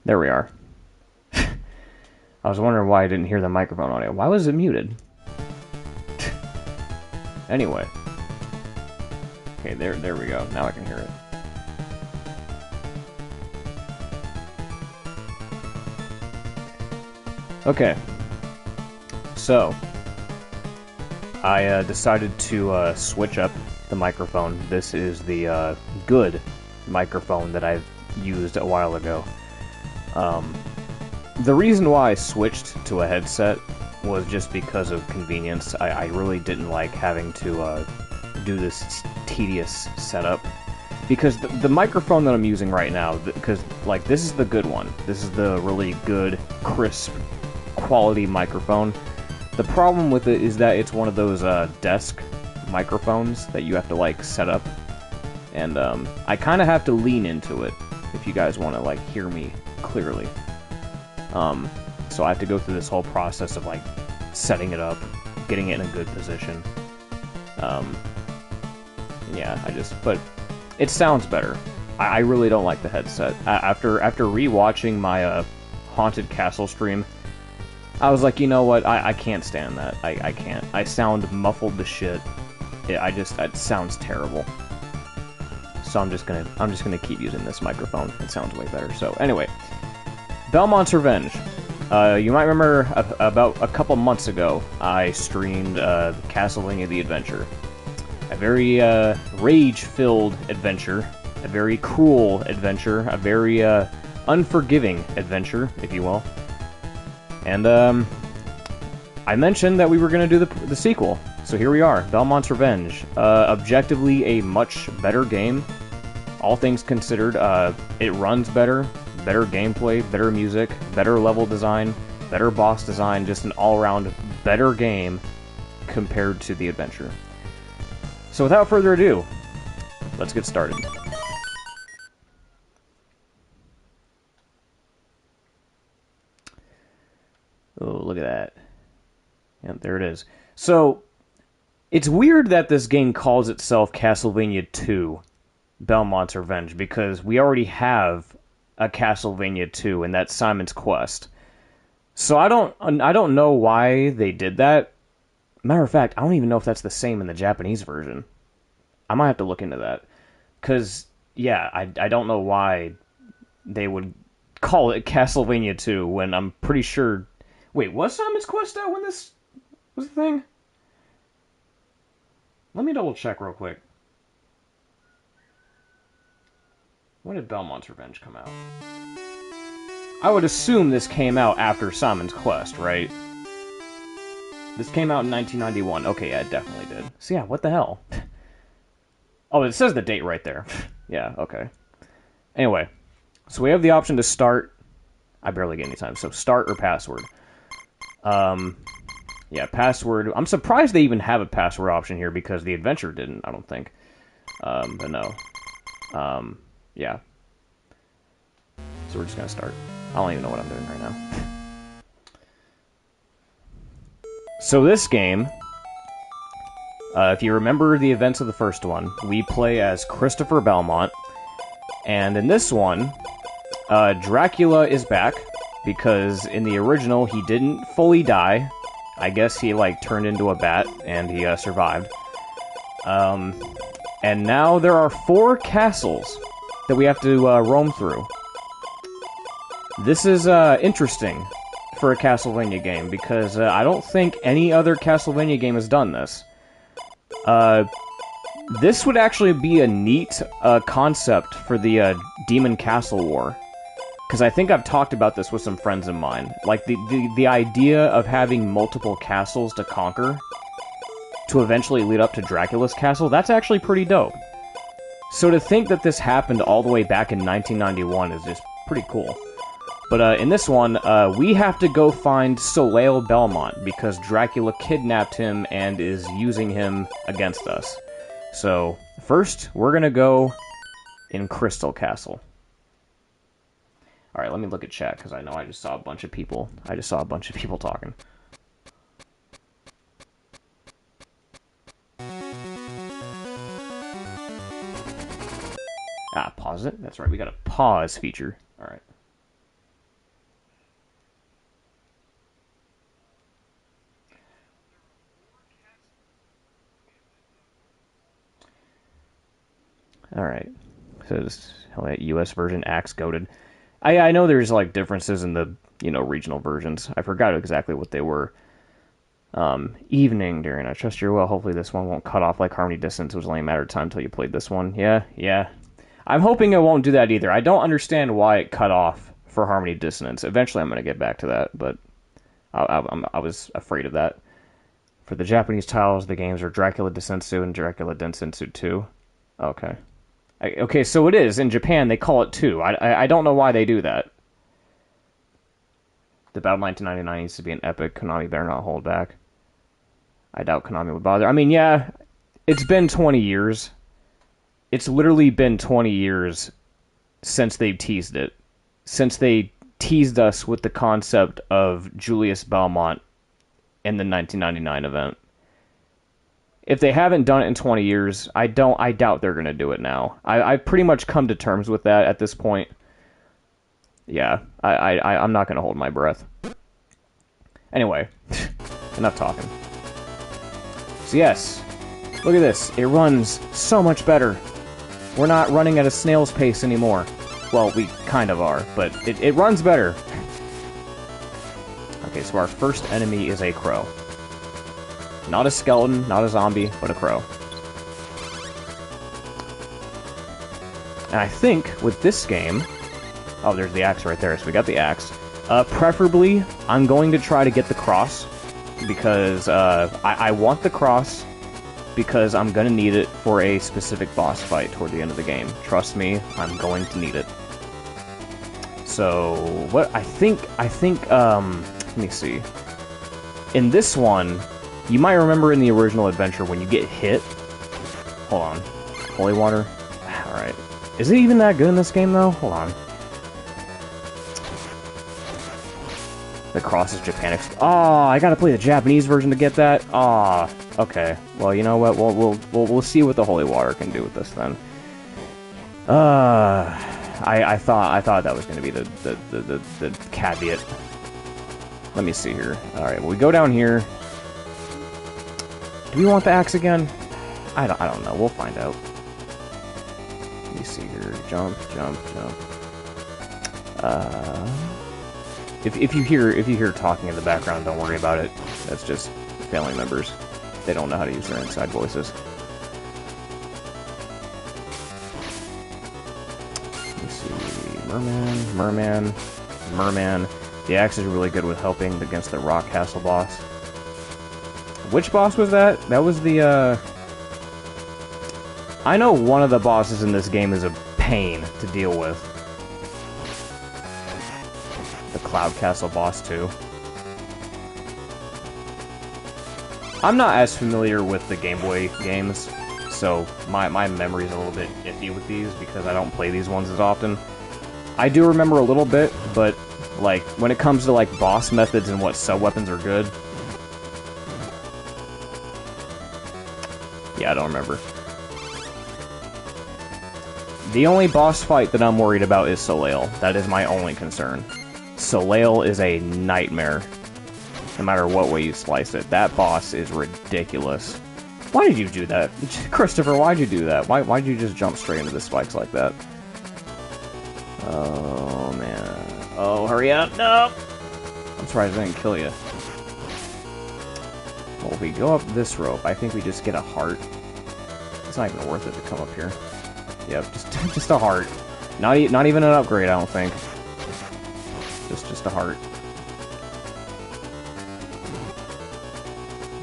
There we are. I was wondering why I didn't hear the microphone audio. Why was it muted? Anyway. Okay, there we go. Now I can hear it. Okay. So, I decided to switch up the microphone. This is the good microphone that I've used a while ago. The reason why I switched to a headset was just because of convenience. I really didn't like having to do this tedious setup. Because the microphone that I'm using right now, because, like, this is the good one. This is the really good, crisp, quality microphone. The problem with it is that it's one of those desk microphones that you have to, like, set up. And I kind of have to lean into it if you guys want to, like, hear me clearly. So I have to go through this whole process of, like, setting it up, getting it in a good position. Yeah, but it sounds better. I really don't like the headset. After rewatching my Haunted Castle stream, I was like, you know what, I can't stand that. I can't. I sound muffled to shit. It sounds terrible. So I'm just gonna keep using this microphone. It sounds way better. So anyway, Belmont's Revenge. You might remember about a couple months ago, I streamed Castlevania the Adventure. A very rage-filled adventure, a very cruel adventure, a very unforgiving adventure, if you will. And I mentioned that we were going to do the sequel, so here we are, Belmont's Revenge. Objectively a much better game, all things considered. It runs better gameplay, better music, better level design, better boss design, just an all-around better game compared to the adventure. So without further ado, let's get started. Oh, look at that. Yep, there it is. So, it's weird that this game calls itself Castlevania 2, Belmont's Revenge, because we already have a Castlevania 2, and that's Simon's Quest. So I don't know why they did that. Matter of fact, I don't even know if that's the same in the Japanese version. I might have to look into that. Because, yeah, I don't know why they would call it Castlevania 2 when I'm pretty sure... Wait, was Simon's Quest out when this was a thing? Let me double check real quick. When did Belmont's Revenge come out? I would assume this came out after Simon's Quest, right? This came out in 1991. Okay, yeah, it definitely did. So yeah, what the hell? Oh, it says the date right there. Yeah, okay. Anyway, so we have the option to start. I barely get any time, so start or password. Yeah, password. I'm surprised they even have a password option here because the adventure didn't, I don't think. But no. Yeah. So we're just gonna start. I don't even know what I'm doing right now. So this game, if you remember the events of the first one, we play as Christopher Belmont, and in this one, Dracula is back, because in the original, he didn't fully die. I guess he, like, turned into a bat, and he survived. And now there are 4 castles that we have to roam through. This is interesting for a Castlevania game, because I don't think any other Castlevania game has done this. This would actually be a neat concept for the Demon Castle War. Because I think I've talked about this with some friends of mine. Like, the idea of having multiple castles to conquer to eventually lead up to Dracula's castle, that's actually pretty dope. So to think that this happened all the way back in 1991 is just pretty cool. But in this one, we have to go find Soleil Belmont, because Dracula kidnapped him and is using him against us. So, first, we're gonna go in Crystal Castle. Alright, let me look at chat, because I know I just saw a bunch of people. Talking. Ah, pause it? That's right, we got a pause feature. Alright. Alright. So this US version, axe goated. I know there's like differences in the, regional versions. I forgot exactly what they were. Evening, Darren. I trust you're well. Hopefully this one won't cut off like Harmony Distance. It was only a matter of time until you played this one. Yeah. I'm hoping it won't do that either. I don't understand why it cut off for Harmony Dissonance. Eventually I'm going to get back to that, but I was afraid of that. For the Japanese titles, the games are Dracula Densetsu and Dracula Densetsu 2. Okay. Okay, so it is. In Japan, they call it 2. I don't know why they do that. The Battle 1999 needs to be an epic. Konami better not hold back. I doubt Konami would bother. I mean, yeah, it's been 20 years. It's literally been 20 years since they teased it. Since they teased us with the concept of Julius Belmont in the 1999 event. If they haven't done it in 20 years, I doubt they're going to do it now. I've pretty much come to terms with that at this point. Yeah, I'm not going to hold my breath. Anyway, enough talking. So yes, look at this. It runs so much better. We're not running at a snail's pace anymore. Well, we kind of are, but it runs better. Okay, so our first enemy is a crow. Not a skeleton, not a zombie, but a crow. And I think with this game... Oh, there's the axe right there, so we got the axe. Preferably, I'm going to try to get the cross, because I want the cross, because I'm going to need it for a specific boss fight toward the end of the game. Trust me, I'm going to need it. So, what I think, let me see. In this one... You might remember in the original adventure when you get hit... Hold on. Holy water? Alright. Is it even that good in this game, though? Hold on. The cross is Japan. Oh, I gotta play the Japanese version to get that? Aw. Okay. Well, you know what? We'll see what the holy water can do with this, then. I thought that was gonna be the caveat. Let me see here. Alright, well, we go down here... Do we want the axe again? I don't know. We'll find out. Let me see here. Jump. If you hear talking in the background, don't worry about it. That's just family members. They don't know how to use their inside voices. Let me see. Merman. The axe is really good with helping against the rock castle boss. Which boss was that? That was the, I know one of the bosses in this game is a pain to deal with. The Cloud Castle boss, too. I'm not as familiar with the Game Boy games, so my memory's a little bit iffy with these because I don't play these ones as often. I do remember a little bit, but, like, when it comes to, like, boss methods and what sub-weapons are good... Yeah, I don't remember. The only boss fight that I'm worried about is Soleil. That is my only concern. Soleil is a nightmare. No matter what way you slice it. That boss is ridiculous. Why did you do that? Christopher, why'd you do that? Why'd you just jump straight into the spikes like that? Oh, man. Oh, hurry up! No! I'm surprised I didn't kill you. Well, if we go up this rope, I think we just get a heart. It's not even worth it to come up here. Yep, just a heart. Not even an upgrade, I don't think. Just a heart.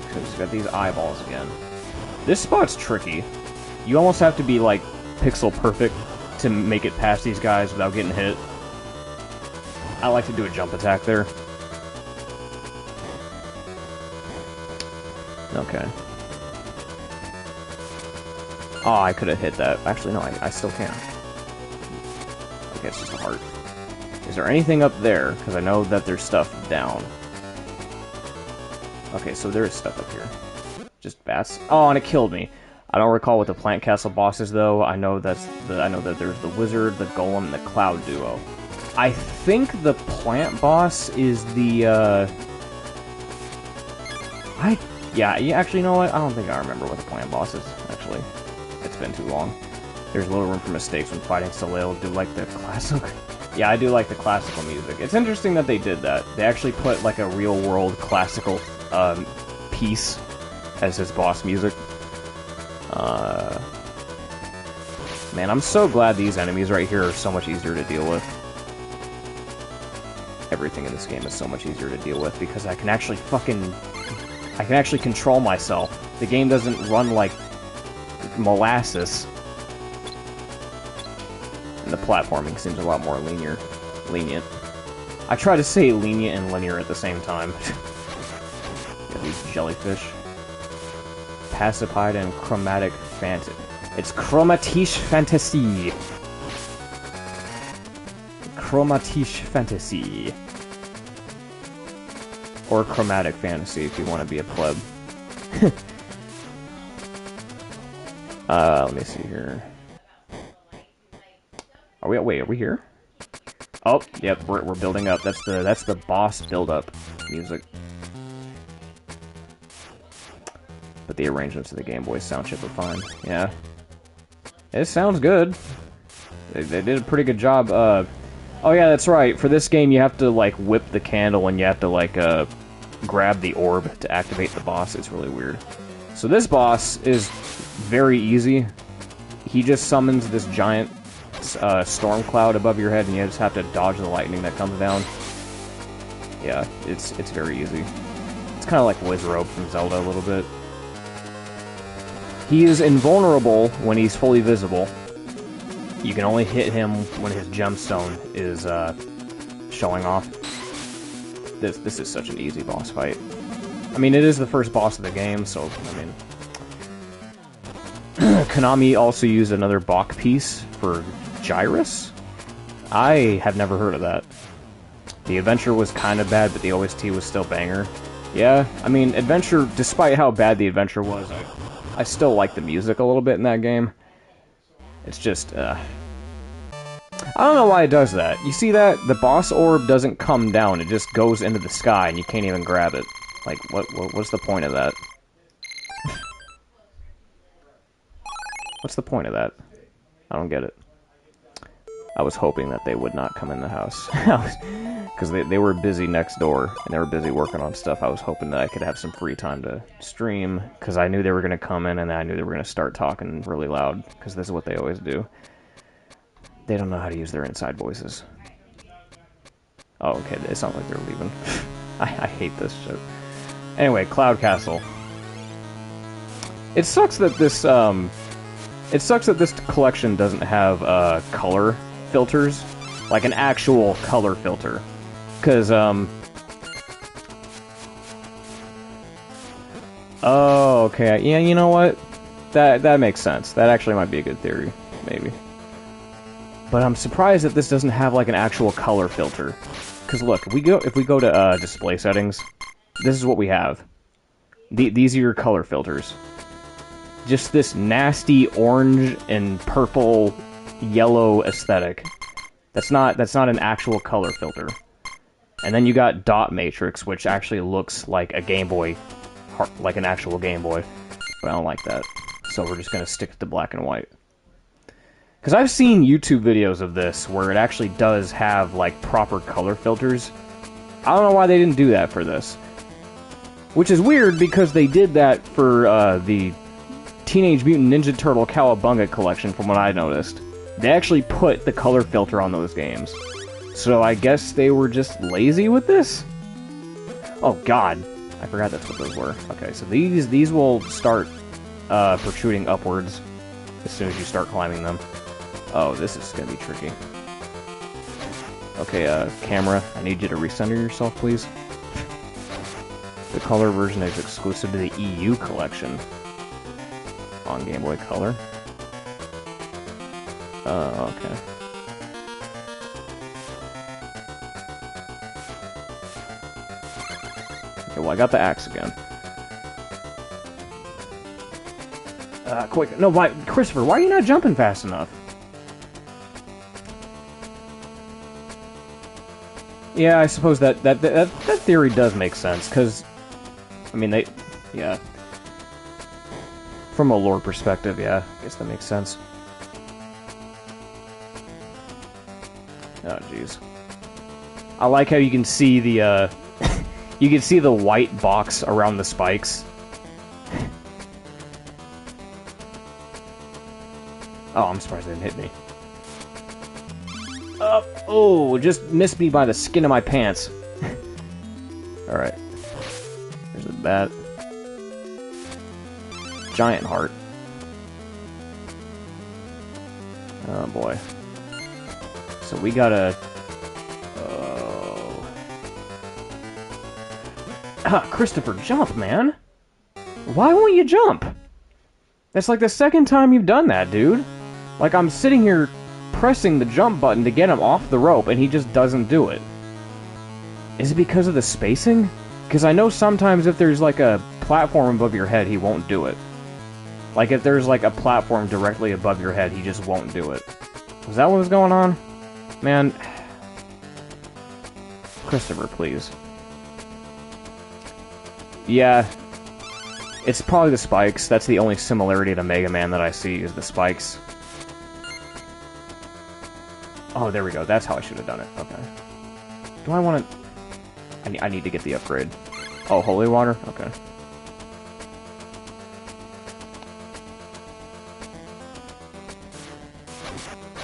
Okay, just got these eyeballs again. This spot's tricky. You almost have to be, like, pixel perfect to make it past these guys without getting hit. I like to do a jump attack there. Okay. Oh, I could have hit that. Actually, no, I still can. Okay, it's just a heart. Is there anything up there? Because I know that there's stuff down. Okay, so there is stuff up here. Just bats. Oh, and it killed me. I don't recall what the Plant Castle boss is, though. I know that there's the Wizard, the Golem, and the Cloud duo. I think the Plant boss is the, Yeah, actually, you know what? I don't think I remember what the plant boss is, actually. It's been too long. There's little room for mistakes when fighting Soleil. Do like the classic? Yeah, I do like the classical music. It's interesting that they did that. They actually put like a real-world classical piece as his boss music. Man, I'm so glad these enemies right here are so much easier to deal with. Everything in this game is so much easier to deal with because I can actually control myself. The game doesn't run like molasses. And the platforming seems a lot more lenient. I try to say lenient and linear at the same time. Got these jellyfish. Pacified and chromatic fantasy. It's chromatiche fantasy. Chromatiche fantasy. Or chromatic fantasy if you want to be a pleb. Let me see here. Are we here? Oh, yep, we're building up. That's the boss build-up music. But the arrangements of the Game Boy sound chip are fine. Yeah. It sounds good. They did a pretty good job. Oh yeah, that's right. For this game, you have to, like, whip the candle and you have to, like, grab the orb to activate the boss. It's really weird. So this boss is very easy. He just summons this giant storm cloud above your head and you just have to dodge the lightning that comes down. Yeah, it's very easy. It's kind of like Wizrobe from Zelda a little bit. He is invulnerable when he's fully visible. You can only hit him when his gemstone is showing off. This is such an easy boss fight. I mean, it is the first boss of the game, so, I mean... Konami also used another Bach piece for Gyrus? I have never heard of that. The adventure was kind of bad, but the OST was still banger. Yeah, I mean, adventure, despite how bad the adventure was, I still like the music a little bit in that game. It's just, I don't know why it does that. You see that? The boss orb doesn't come down, it just goes into the sky and you can't even grab it. Like, what's the point of that? What's the point of that? I don't get it. I was hoping that they would not come in the house. Because they were busy next door, and they were busy working on stuff. I was hoping that I could have some free time to stream, because I knew they were going to come in, and I knew they were going to start talking really loud, because this is what they always do. They don't know how to use their inside voices. Oh, okay, it sounds like they're leaving. I hate this shit. Anyway, Cloud Castle. It sucks that this collection doesn't have color filters, like an actual color filter, because oh, okay, yeah, you know what, that makes sense. That actually might be a good theory, maybe. But I'm surprised that this doesn't have like an actual color filter, because look, if we go to display settings, this is what we have. These are your color filters. Just this nasty orange and purple yellow aesthetic. That's not an actual color filter. And then you got dot matrix, which actually looks like a Game Boy, like an actual Game Boy. But I don't like that. So we're just gonna stick to black and white. Because I've seen YouTube videos of this where it actually does have like proper color filters. I don't know why they didn't do that for this. Which is weird because they did that for the Teenage Mutant Ninja Turtle Cowabunga collection, from what I noticed. They actually put the color filter on those games. So I guess they were just lazy with this? Oh god, I forgot that's what those were. Okay, so these will start protruding upwards as soon as you start climbing them. Oh, this is gonna be tricky. Okay, camera, I need you to recenter yourself, please. The color version is exclusive to the EU collection. On Game Boy Color. Okay. Okay, well, I got the axe again. Quick. No, why, Christopher, why are you not jumping fast enough? Yeah, I suppose that theory does make sense, because, I mean, yeah. From a lore perspective, yeah, I guess that makes sense. Oh, jeez. I like how you can see the, you can see the white box around the spikes. Oh, I'm surprised it didn't hit me. Oh, just missed me by the skin of my pants. Alright. There's the bat. Giant heart. Oh, boy. So we gotta... Christopher, jump, man! Why won't you jump? That's like the second time you've done that, dude. Like, I'm sitting here pressing the jump button to get him off the rope, and he just doesn't do it. Is it because of the spacing? Because I know sometimes if there's, like, a platform above your head, he won't do it. Like, if there's, like, a platform directly above your head, he just won't do it. Was that what was going on? Man. Christopher, please. Yeah. It's probably the spikes. That's the only similarity to Mega Man that I see, is the spikes. Oh, there we go. That's how I should have done it. Okay. Do I want to... I need to get the upgrade. Oh, holy water? Okay.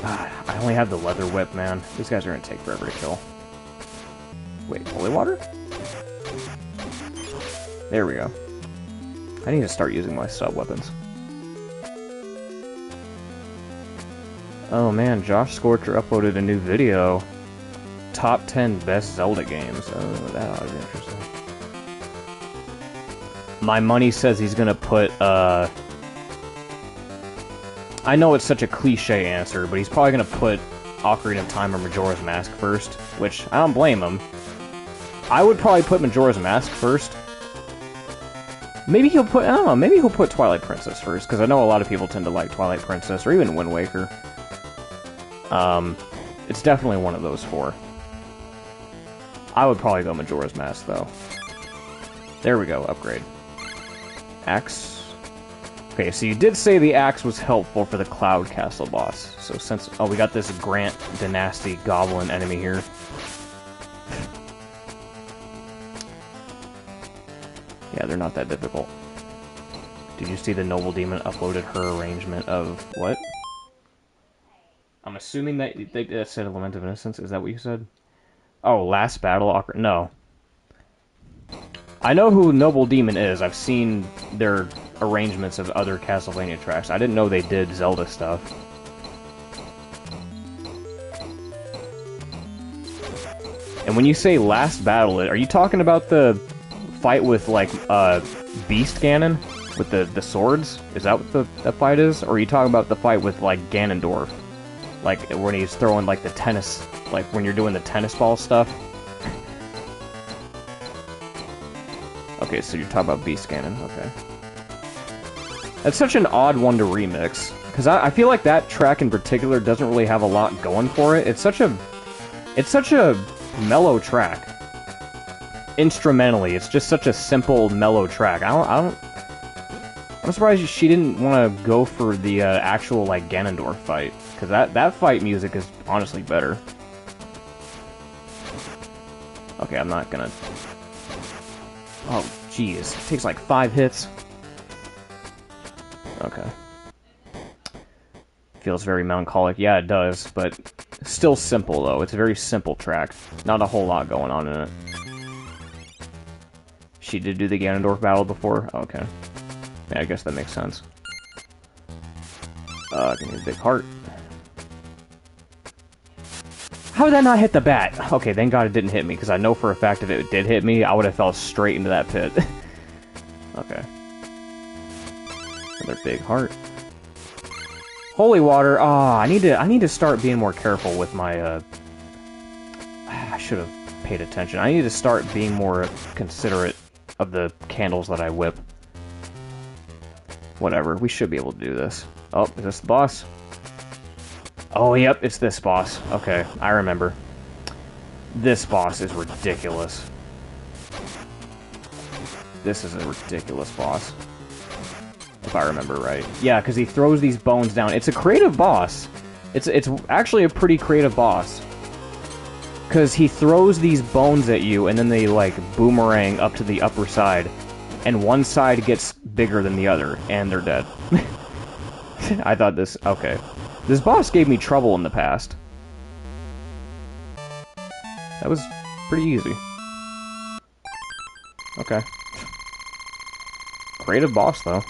I only have the leather whip, man. These guys are going to take forever to kill. Wait, holy water? There we go. I need to start using my sub-weapons. Oh man, Josh Scorcher uploaded a new video. Top 10 best Zelda games. Oh, that ought to be interesting. My money says he's gonna put, I know it's such a cliche answer, but he's probably gonna put Ocarina of Time or Majora's Mask first, which I don't blame him. I would probably put Majora's Mask first. Maybe he'll put, I don't know, maybe he'll put Twilight Princess first, because I know a lot of people tend to like Twilight Princess, or even Wind Waker. It's definitely one of those four. I would probably go Majora's Mask, though. There we go, upgrade. Axe. Okay, so you did say the axe was helpful for the Cloud Castle boss. So since... Oh, we got this Grant Dynasty Goblin enemy here. Yeah, they're not that difficult. Did you see the Noble Demon uploaded her arrangement of... What? I'm assuming that that said a Lament of Innocence. Is that what you said? Oh, Last Battle... No. I know who Noble Demon is. I've seen their arrangements of other Castlevania tracks. I didn't know they did Zelda stuff. And when you say Last Battle, are you talking about the fight with, like, Beast Ganon? With the swords? Is that what the fight is? Or are you talking about the fight with, like, Ganondorf? Like, when he's throwing, like, the tennis... Like, when you're doing the tennis ball stuff? Okay, so you're talking about Beast Ganon, okay. That's such an odd one to remix. Because I feel like that track in particular doesn't really have a lot going for it. It's such a mellow track. Instrumentally, it's just such a simple, mellow track. I'm surprised she didn't want to go for the actual, like, Ganondorf fight. Because that fight music is honestly better. Okay, I'm not gonna... Oh, jeez. It takes like 5 hits. Okay. Feels very melancholic. Yeah, it does, but still simple, though. It's a very simple track. Not a whole lot going on in it. She did do the Ganondorf battle before? Okay. Yeah, I guess that makes sense. Give me a big heart. How did that not hit the bat? Okay, thank God it didn't hit me, because I know for a fact if it did hit me, I would have fell straight into that pit. Okay. Another big heart. Holy water. Oh, I need to start being more careful with my, I should have paid attention. I need to start being more considerate of the candles that I whip. Whatever, we should be able to do this. Oh, is this the boss? Oh, yep, it's this boss. Okay, I remember. This boss is ridiculous. This is a ridiculous boss. If I remember right. Yeah, because he throws these bones down. It's a creative boss. It's actually a pretty creative boss. Because he throws these bones at you, and then they, like, boomerang up to the upper side, and one side gets bigger than the other, and they're dead. I thought this... Okay. This boss gave me trouble in the past. That was pretty easy. Okay. Creative boss, though.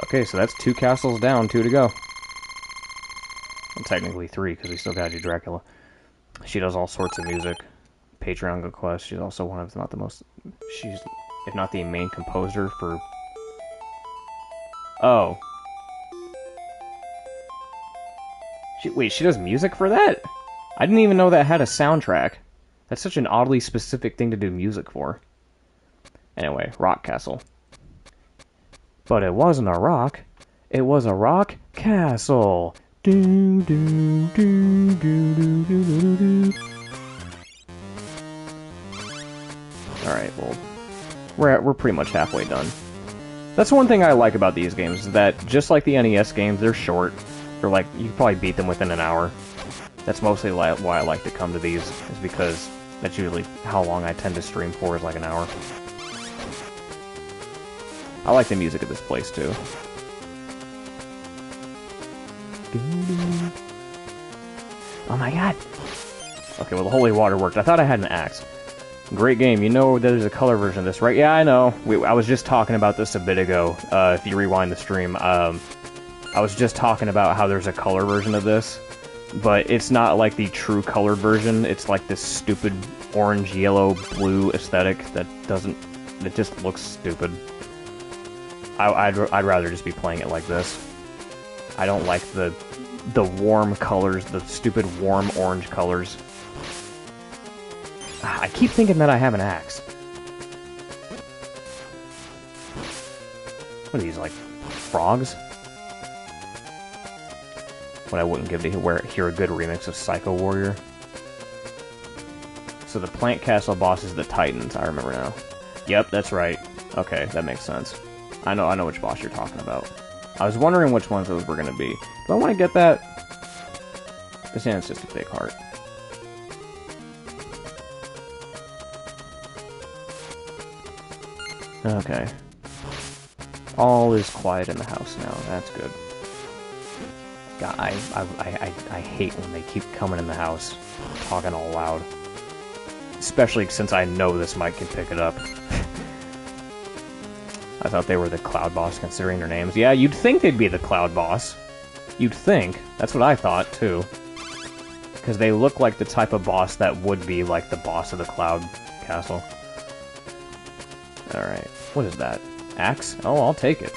Okay, so that's 2 castles down, 2 to go. Well, technically 3, because we still gotta do Dracula. She does all sorts of music. Patreon quest. She's also one of, not the most... She's, if not the main composer for... Oh. Wait, she does music for that? I didn't even know that had a soundtrack. That's such an oddly specific thing to do music for. Anyway, rock castle. But it wasn't a rock. It was a rock castle. Do, do, do, do, do, do, do, do. Alright, well, we're pretty much halfway done. That's one thing I like about these games, is that, just like the NES games, they're short. They're like, you can probably beat them within an hour. That's mostly why I like to come to these, is because that's usually how long I tend to stream for, is like an hour. I like the music of this place, too. Oh my god! Okay, well, the holy water worked. I thought I had an axe. Great game. You know there's a color version of this, right? Yeah, I know. I was just talking about this a bit ago, if you rewind the stream. I was just talking about how there's a color version of this, but it's not like the true colored version. It's like this stupid orange, yellow, blue aesthetic that doesn't... It just looks stupid. I'd rather just be playing it like this. I don't like the warm colors, the stupid warm orange colors. I keep thinking that I have an axe. What are these, like, frogs? What I wouldn't give to hear a good remix of Psycho Warrior. So the Plant Castle boss is the Titans, I remember now. Yep, that's right. Okay, that makes sense. I know which boss you're talking about. I was wondering which ones those were going to be. Do I want to get that? This is just a big heart. Okay. All is quiet in the house now. That's good. God, I hate when they keep coming in the house, talking all loud. Especially since I know this mic can pick it up. I thought they were the Cloud Boss, considering their names. Yeah, you'd think they'd be the Cloud Boss. You'd think. That's what I thought, too. Because they look like the type of boss that would be like the boss of the Cloud Castle. Alright. What is that? Axe? Oh, I'll take it.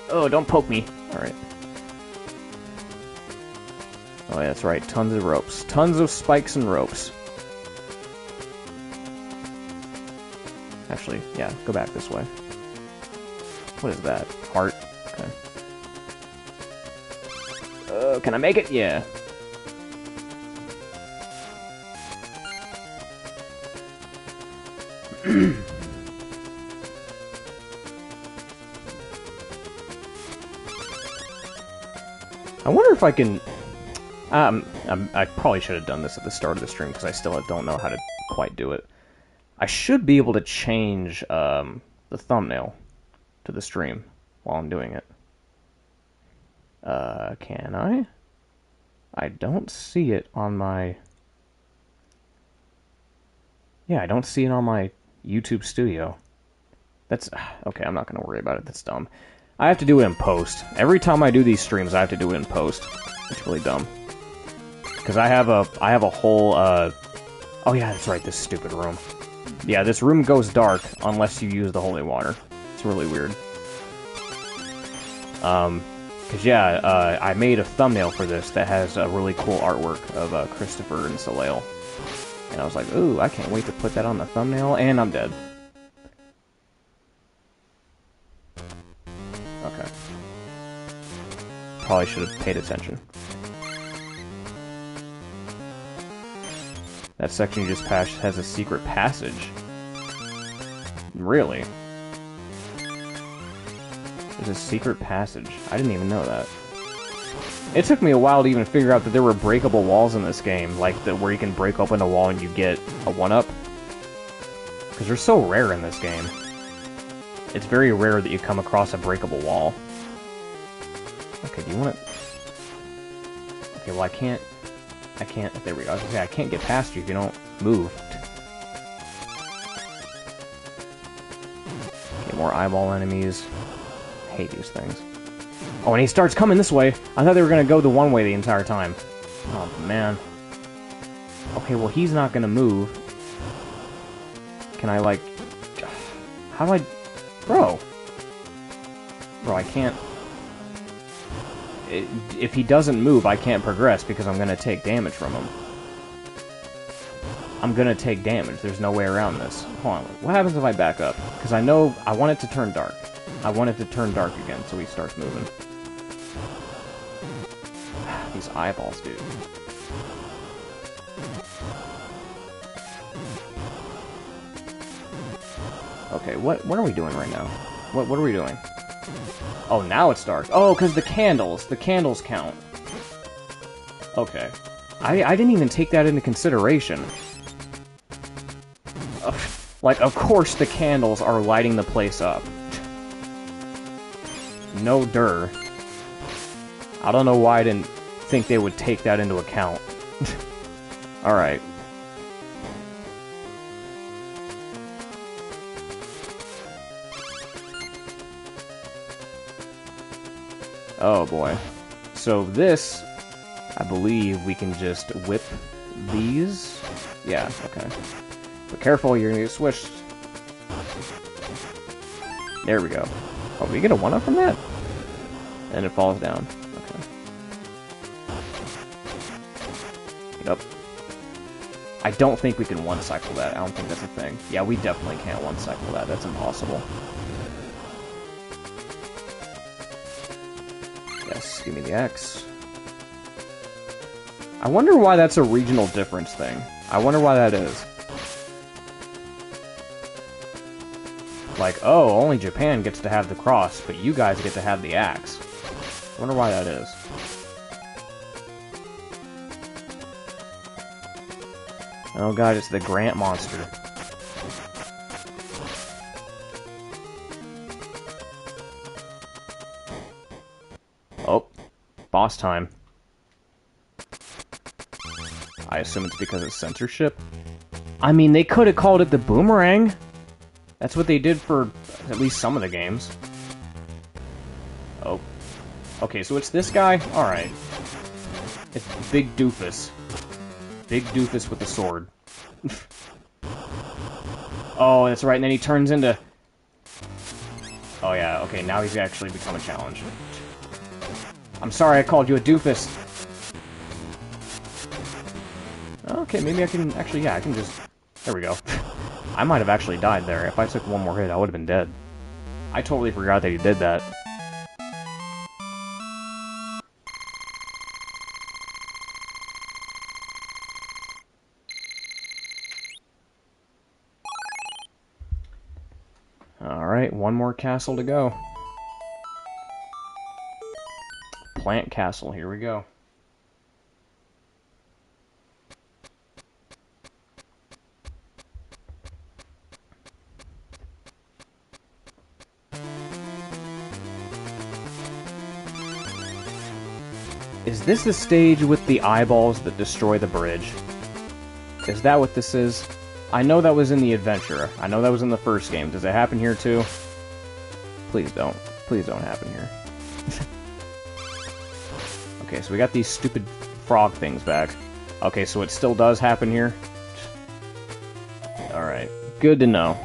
Oh, don't poke me. Alright. Oh, yeah, that's right. Tons of ropes. Tons of spikes and ropes. Actually, yeah, go back this way. What is that? Heart? Okay. Can I make it? Yeah. I wonder if I can... I probably should have done this at the start of the stream, because I still don't know how to quite do it. I should be able to change the thumbnail to the stream while I'm doing it. Can I? I don't see it on my... Yeah, I don't see it on my YouTube studio. That's... Okay, I'm not going to worry about it. That's dumb. I have to do it in post. Every time I do these streams, I have to do it in post. It's really dumb. Because I have a whole, Oh yeah, that's right, this stupid room. Yeah, this room goes dark unless you use the holy water. It's really weird. Because yeah, I made a thumbnail for this that has a really cool artwork of Christopher and Soleil. And I was like, ooh, I can't wait to put that on the thumbnail, and I'm dead. Okay. Probably should have paid attention. That section you just passed has a secret passage. Really? There's a secret passage. I didn't even know that. It took me a while to even figure out that there were breakable walls in this game, like where you can break open a wall and you get a 1-up. Because they're so rare in this game. It's very rare that you come across a breakable wall. Okay, do you want to... Okay, well I can't... There we go. I was gonna say, I can't get past you if you don't move. Okay, more eyeball enemies. I hate these things. Oh, and he starts coming this way. I thought they were gonna go the one way the entire time. Oh, man. Okay, well he's not gonna move. Can I, like... How do I... Bro! Bro, I can't... If he doesn't move, I can't progress because I'm gonna take damage from him. I'm gonna take damage. There's no way around this. Hold on. What happens if I back up? Because I know I want it to turn dark. I want it to turn dark again so he starts moving. These eyeballs, dude. Okay, what are we doing right now? What are we doing? Oh, now it's dark. Oh, because the candles count. Okay. I didn't even take that into consideration. Like, of course the candles are lighting the place up. No dur. I don't know why I didn't think they would take that into account. Alright. Oh boy. So this, I believe we can just whip these. Yeah, okay. But careful, you're gonna get switched. There we go. Oh, we get a 1-up from that? And it falls down. Okay. Yep. I don't think we can one-cycle that. I don't think that's a thing. Yeah, we definitely can't one-cycle that. That's impossible. Yes, give me the X. I wonder why that's a regional difference thing. I wonder why that is. Like, oh, only Japan gets to have the cross, but you guys get to have the axe. I wonder why that is. Oh god, it's the Grant monster. Oh, boss time. I assume it's because of censorship. I mean, they could have called it the boomerang. That's what they did for at least some of the games. Oh. Okay, so it's this guy? Alright. It's Big Doofus. Big Doofus with the sword. Oh, that's right, and then he turns into... Oh yeah, okay, now he's actually become a challenge. I'm sorry I called you a doofus. Okay, maybe I can... Actually, yeah, I can just... There we go. I might have actually died there. If I took one more hit, I would have been dead. I totally forgot that he did that. Alright, one more castle to go. Plant Castle, here we go. Is this the stage with the eyeballs that destroy the bridge? Is that what this is? I know that was in the adventure. I know that was in the first game. Does it happen here too? Please don't. Please don't happen here. Okay, so we got these stupid frog things back. Okay, so it still does happen here? Alright. Good to know.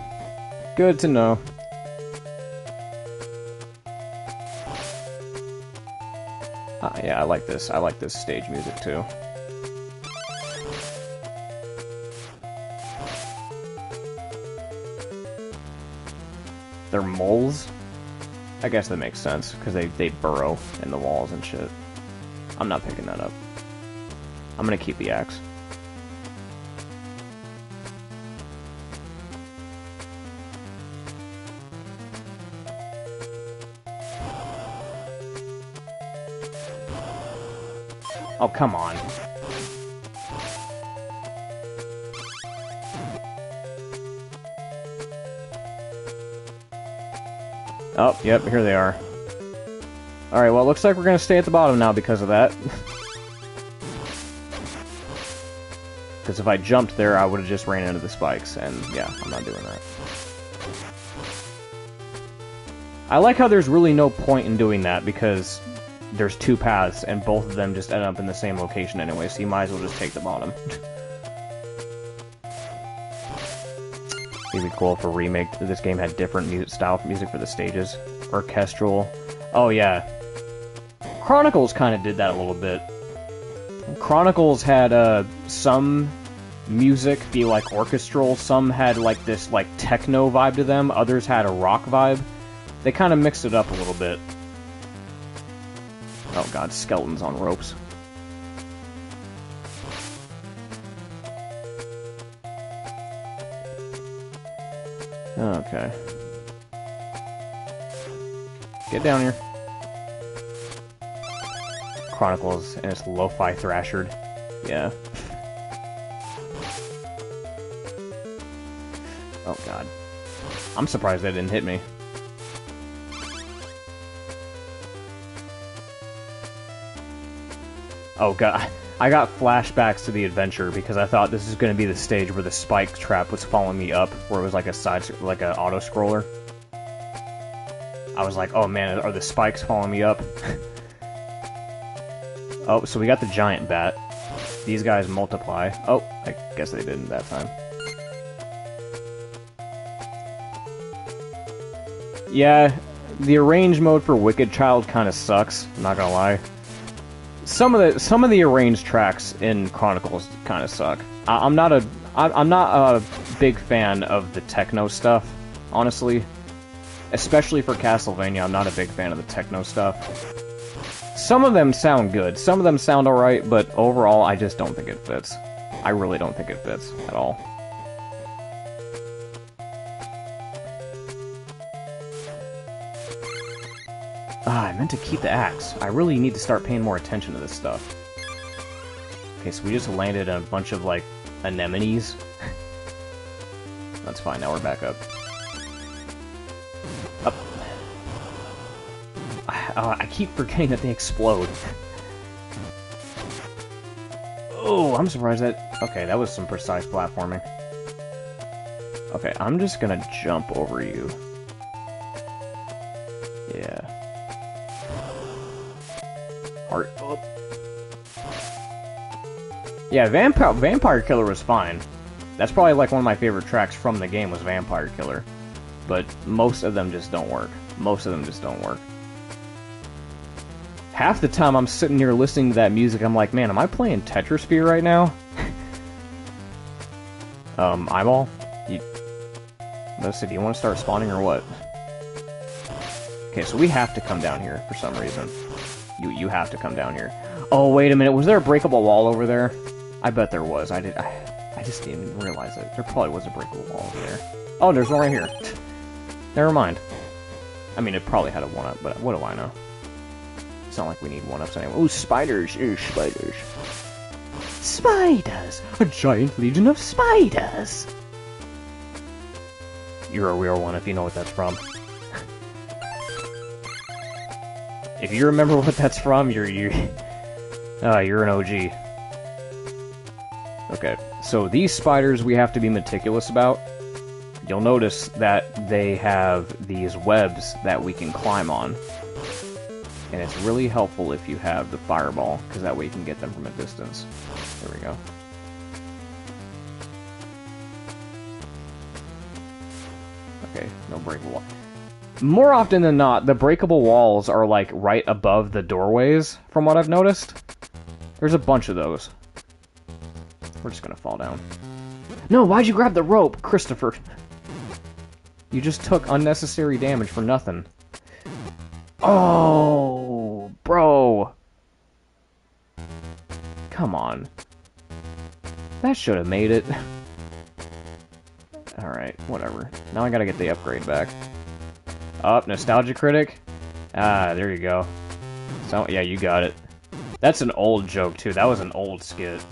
Good to know. Yeah, I like this. I like this stage music too. They're moles? I guess that makes sense, because they burrow in the walls and shit. I'm not picking that up. I'm gonna keep the axe. Oh, come on. Oh, yep, here they are. Alright, well, it looks like we're gonna stay at the bottom now because of that. Because if I jumped there, I would have just ran into the spikes, and yeah, I'm not doing that. I like how there's really no point in doing that, because there's two paths, and both of them just end up in the same location anyway, so you might as well just take the bottom. It'd be cool if a remake of this game had different style of music for the stages. Orchestral. Oh yeah. Chronicles kind of did that a little bit. Chronicles had some music be like orchestral, some had like this like techno vibe to them, others had a rock vibe. They kind of mixed it up a little bit. Oh god, skeletons on ropes. Okay. Get down here. Chronicles, and it's lo-fi thrashered. Yeah. Oh god. I'm surprised that didn't hit me. Oh god. I got flashbacks to the adventure because I thought this is going to be the stage where the spike trap was following me up, where it was like like a auto-scroller. I was like, oh man, are the spikes following me up? Oh, so we got the giant bat. These guys multiply. Oh, I guess they didn't that time. Yeah, the arrange mode for Wicked Child kind of sucks, I'm not gonna lie. Some of the arranged tracks in Chronicles kind of suck. I'm not a big fan of the techno stuff, honestly. Especially for Castlevania, I'm not a big fan of the techno stuff. Some of them sound good, some of them sound alright, but overall, I just don't think it fits. I really don't think it fits at all. Ah, I meant to keep the axe. I really need to start paying more attention to this stuff. Okay, so we just landed on a bunch of, like, anemones. That's fine, now we're back up. Up. I keep forgetting that they explode. Oh, I'm surprised that... Okay, that was some precise platforming. Okay, I'm just gonna jump over you. Yeah. Heart up. Yeah, Vampire Killer was fine. That's probably like one of my favorite tracks from the game was Vampire Killer. But most of them just don't work. Most of them just don't work. Half the time I'm sitting here listening to that music, I'm like, man, am I playing Tetrasphere right now? Eyeball? Let's see, do you want to start spawning or what? Okay, so we have to come down here for some reason. You have to come down here. Oh, wait a minute, was there a breakable wall over there? I bet there was. I just didn't even realize it. There probably was a breakable wall over there. Oh, there's one right here. Never mind. I mean, it probably had a 1-up, but what do I know? It's not like we need 1-ups anyway. Ooh, spiders! Ooh, spiders. Spiders! A giant legion of spiders! You're a real one if you know what that's from. If you remember what that's from, you're an OG. Okay, so these spiders we have to be meticulous about. You'll notice that they have these webs that we can climb on. And it's really helpful if you have the fireball, because that way you can get them from a distance. There we go. Okay, no breakable wall. More often than not, the breakable walls are like right above the doorways, from what I've noticed. There's a bunch of those. We're just gonna fall down. No, why'd you grab the rope, Christopher? You just took unnecessary damage for nothing. Oh, bro. Come on. That should have made it. Alright, whatever. Now I gotta get the upgrade back. Up, Nostalgia Critic. Ah, there you go. So, yeah, you got it. That's an old joke, too. That was an old skit.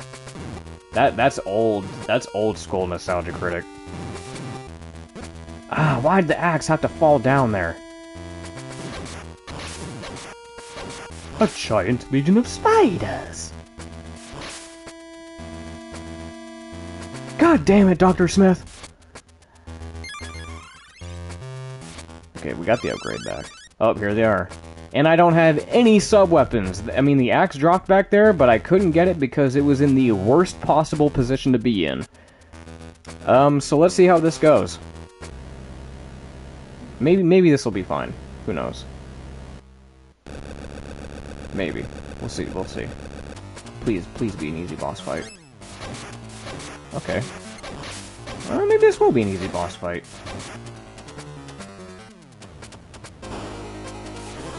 That's old. That's old school Nostalgia Critic. Ah, why'd the axe have to fall down there? A giant legion of spiders. God damn it, Dr. Smith. Okay, we got the upgrade back. Oh, here they are. And I don't have any sub-weapons. I mean, the axe dropped back there, but I couldn't get it because it was in the worst possible position to be in. So let's see how this goes. Maybe this will be fine. Who knows? Maybe. We'll see, we'll see. Please be an easy boss fight. Okay. Well, maybe this will be an easy boss fight.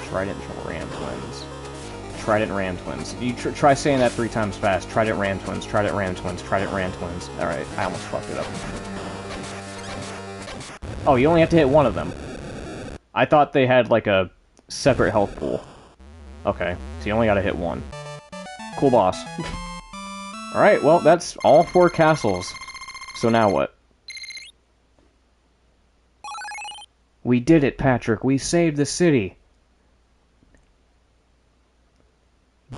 Trident Ram Twins. Trident Ram Twins. You try saying that 3 times fast. Trident Ram Twins, Trident Ram Twins, Trident Ram Twins. Alright, I almost fucked it up. Oh, you only have to hit one of them. I thought they had, like, a separate health pool. Okay, so you only gotta hit one. Cool boss. Alright, well, that's all 4 castles. So now what? We did it, Patrick. We saved the city.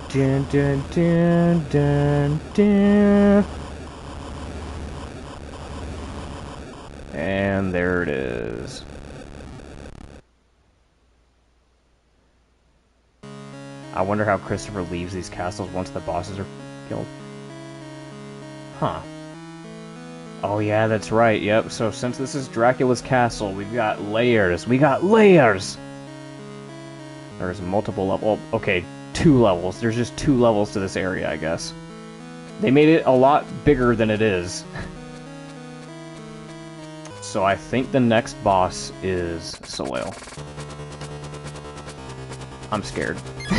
Dun, dun, dun, dun, dun. And there it is. I wonder how Christopher leaves these castles once the bosses are killed. Huh. Oh yeah, that's right, yep. So since this is Dracula's castle, we've got layers. We got layers! There's multiple levels. Well, okay, 2 levels. There's just 2 levels to this area, I guess. They made it a lot bigger than it is. So I think the next boss is Soleil. I'm scared.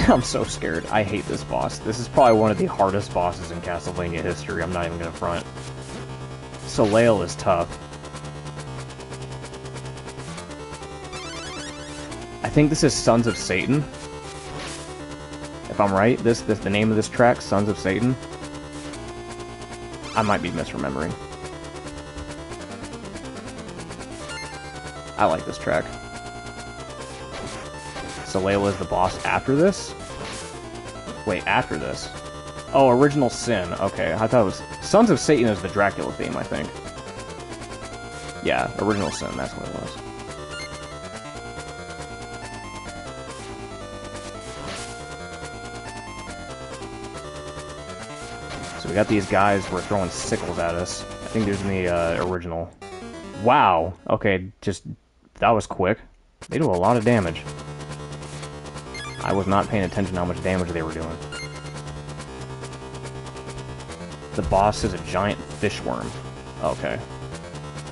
I'm so scared. I hate this boss. This is probably one of the hardest bosses in Castlevania history. I'm not even gonna front. Soleil is tough. I think this is Sons of Satan. If I'm right, this the name of this track, Sons of Satan. I might be misremembering. I like this track. Soleil is the boss after this? Wait, after this? Oh, Original Sin. Okay, I thought it was... Sons of Satan is the Dracula theme, I think. Yeah, Original Sin, that's what it was. So we got these guys who are throwing sickles at us. I think there's in the original. Wow! Okay, just... That was quick. They do a lot of damage. I was not paying attention to how much damage they were doing. The boss is a giant fishworm. Okay.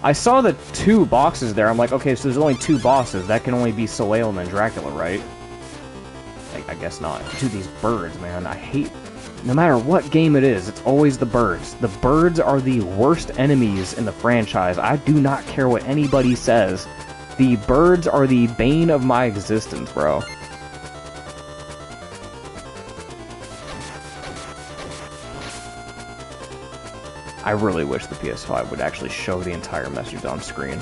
I saw the 2 boxes there. I'm like, okay, so there's only 2 bosses. That can only be Soleil and then Dracula, right? I guess not. Dude, these birds, man. I hate... No matter what game it is, it's always the birds. The birds are the worst enemies in the franchise. I do not care what anybody says. The birds are the bane of my existence, bro. I really wish the PS5 would actually show the entire message on screen.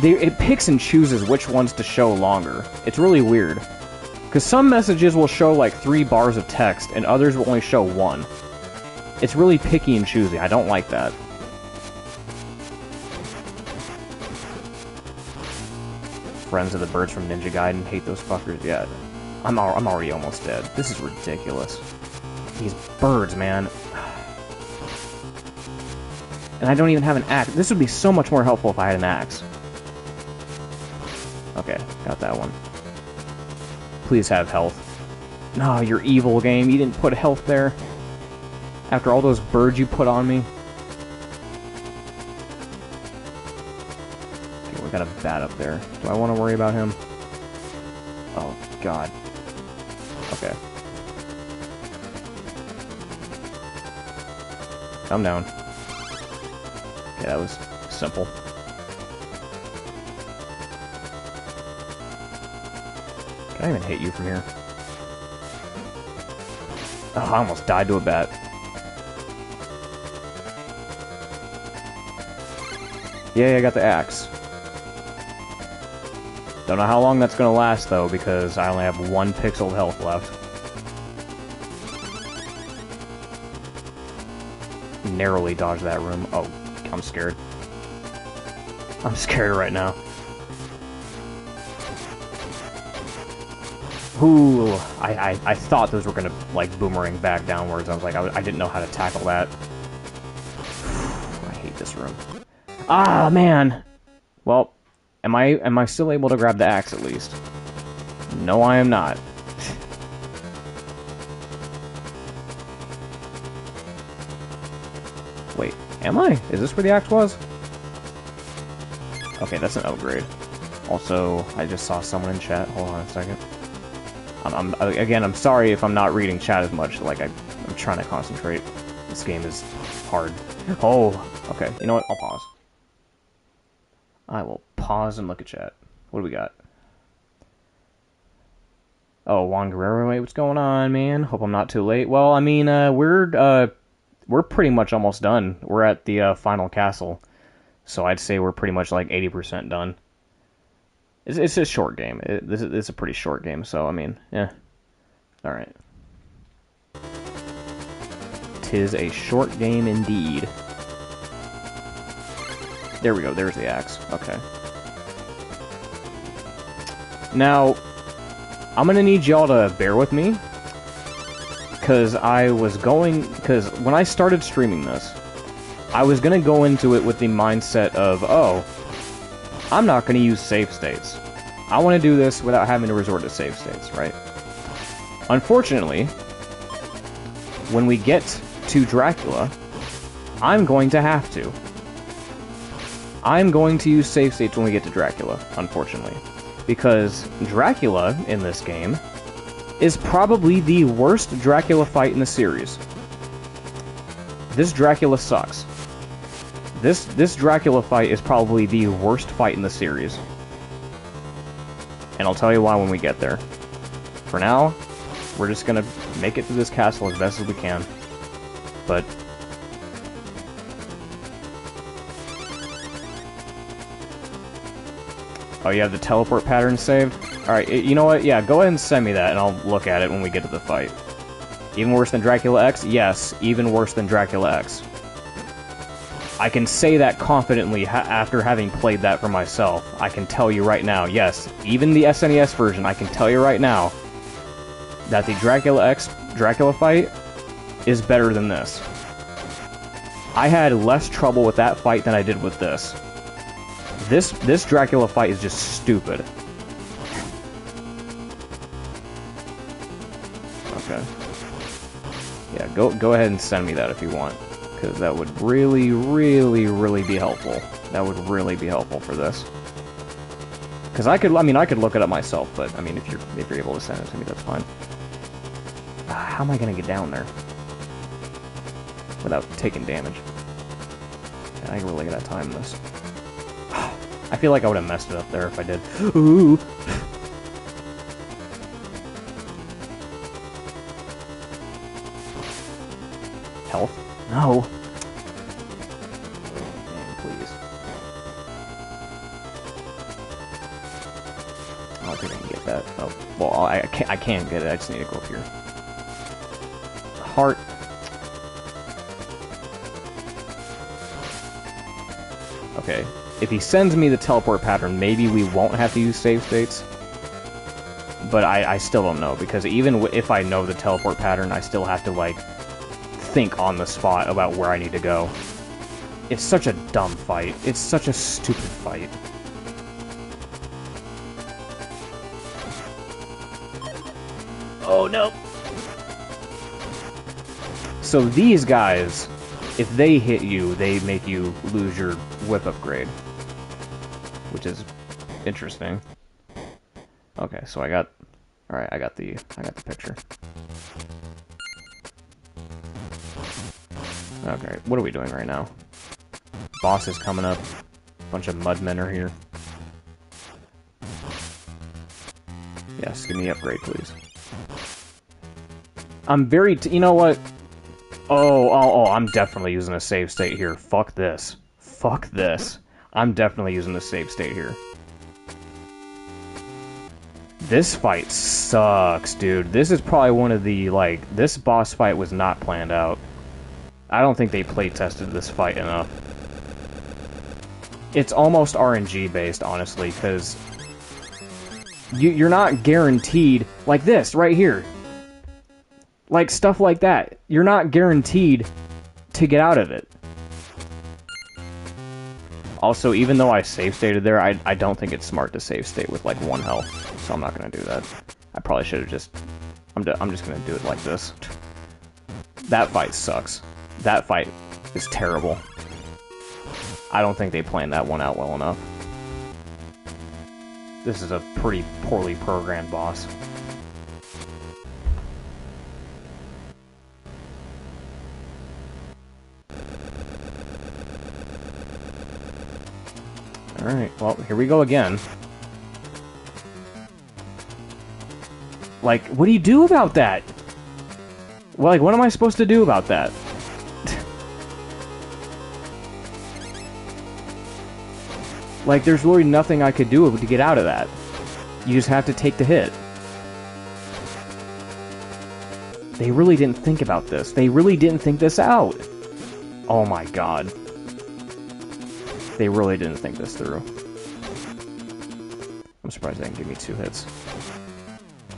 It picks and chooses which ones to show longer. It's really weird. Because some messages will show like 3 bars of text, and others will only show 1. It's really picky and choosy. I don't like that. Friends of the birds from Ninja Gaiden, hate those fuckers. Yeah, I'm already almost dead. This is ridiculous. These birds, man. And I don't even have an axe. This would be so much more helpful if I had an axe. Okay, got that one. Please have health. No, you're evil, game. You didn't put health there. After all those birds you put on me. Okay, we got a bat up there. Do I want to worry about him? Oh, God. Okay. Calm down. Okay, that was simple. Can I even hit you from here? Oh, I almost died to a bat. Yay, I got the axe. Don't know how long that's gonna last, though, because I only have 1 pixel of health left. Narrowly dodged that room. Oh, I'm scared. I'm scared right now. Ooh, I thought those were gonna, like, boomerang back downwards. I was like, I didn't know how to tackle that. I hate this room. Ah, man! Well, am I still able to grab the axe, at least? No, I am not. Wait, am I? Is this where the axe was? Okay, that's an upgrade. Also, I just saw someone in chat. Hold on a second. Again, I'm sorry if I'm not reading chat as much. Like, I'm trying to concentrate. This game is hard. Oh, okay. You know what? I'll pause. I will pause and look at chat. What do we got? Oh, Juan Guerrero, wait, what's going on, man? Hope I'm not too late. Well, I mean, we're pretty much almost done. We're at the final castle. So I'd say we're pretty much like 80% done. It's a short game. It's a pretty short game, so, I mean, yeah. Alright. Tis a short game indeed. There we go, there's the axe. Okay. Now, I'm gonna need y'all to bear with me. Because when I started streaming this, I was gonna go into it with the mindset of, oh, I'm not going to use save states. I want to do this without having to resort to save states, right? Unfortunately, when we get to Dracula, I'm going to have to. I'm going to use save states when we get to Dracula, unfortunately. Because Dracula, in this game, is probably the worst Dracula fight in the series. This Dracula sucks. This Dracula fight is probably the worst fight in the series. And I'll tell you why when we get there. For now, we're just gonna make it to this castle as best as we can. But... oh, you have the teleport pattern saved? Alright, you know what? Yeah, go ahead and send me that, and I'll look at it when we get to the fight. Even worse than Dracula X? Yes, even worse than Dracula X. I can say that confidently after having played that for myself. I can tell you right now, yes, even the SNES version, I can tell you right now that the Dracula X Dracula fight is better than this. I had less trouble with that fight than I did with this. This Dracula fight is just stupid. Okay. Yeah, go ahead and send me that if you want. Because that would really, really, really be helpful. That would really be helpful for this. Because I could look it up myself, but I mean, if you're able to send it to me, that's fine. How am I gonna get down there without taking damage? I really gotta time this. I feel like I would have messed it up there if I did. Ooh. Health? No. Man, please. I don't think I can get that. Oh, well, I can't get it. I just need to go up here. Heart. Okay. If he sends me the teleport pattern, maybe we won't have to use save states. But I still don't know, because even if I know the teleport pattern, I still have to, like, think on the spot about where I need to go. It's such a dumb fight. It's such a stupid fight. Oh, no! So these guys, if they hit you, they make you lose your whip upgrade. Which is interesting. Okay, so I got... alright, I got the picture. Okay, what are we doing right now? Boss is coming up. Bunch of mudmen are here. Yes, give me the upgrade, please. I'm very... you know what? Oh, I'm definitely using a save state here. Fuck this. Fuck this. I'm definitely using the save state here. This fight sucks, dude. This is probably one of the, like... This boss fight was not planned out. I don't think they play-tested this fight enough. It's almost RNG based, honestly, because... You're not guaranteed... Like this, right here. Like, stuff like that. You're not guaranteed to get out of it. Also, even though I save stated there, I don't think it's smart to save state with, like, 1 health. So I'm not gonna do that. I probably should have just... I'm just gonna do it like this. That fight sucks. That fight is terrible. I don't think they planned that one out well enough. This is a pretty poorly programmed boss. Alright, well, here we go again. Like, what do you do about that? Well, like, what am I supposed to do about that? Like, there's really nothing I could do to get out of that. You just have to take the hit. They really didn't think about this. They really didn't think this out. Oh my god. They really didn't think this through. I'm surprised they didn't give me 2 hits.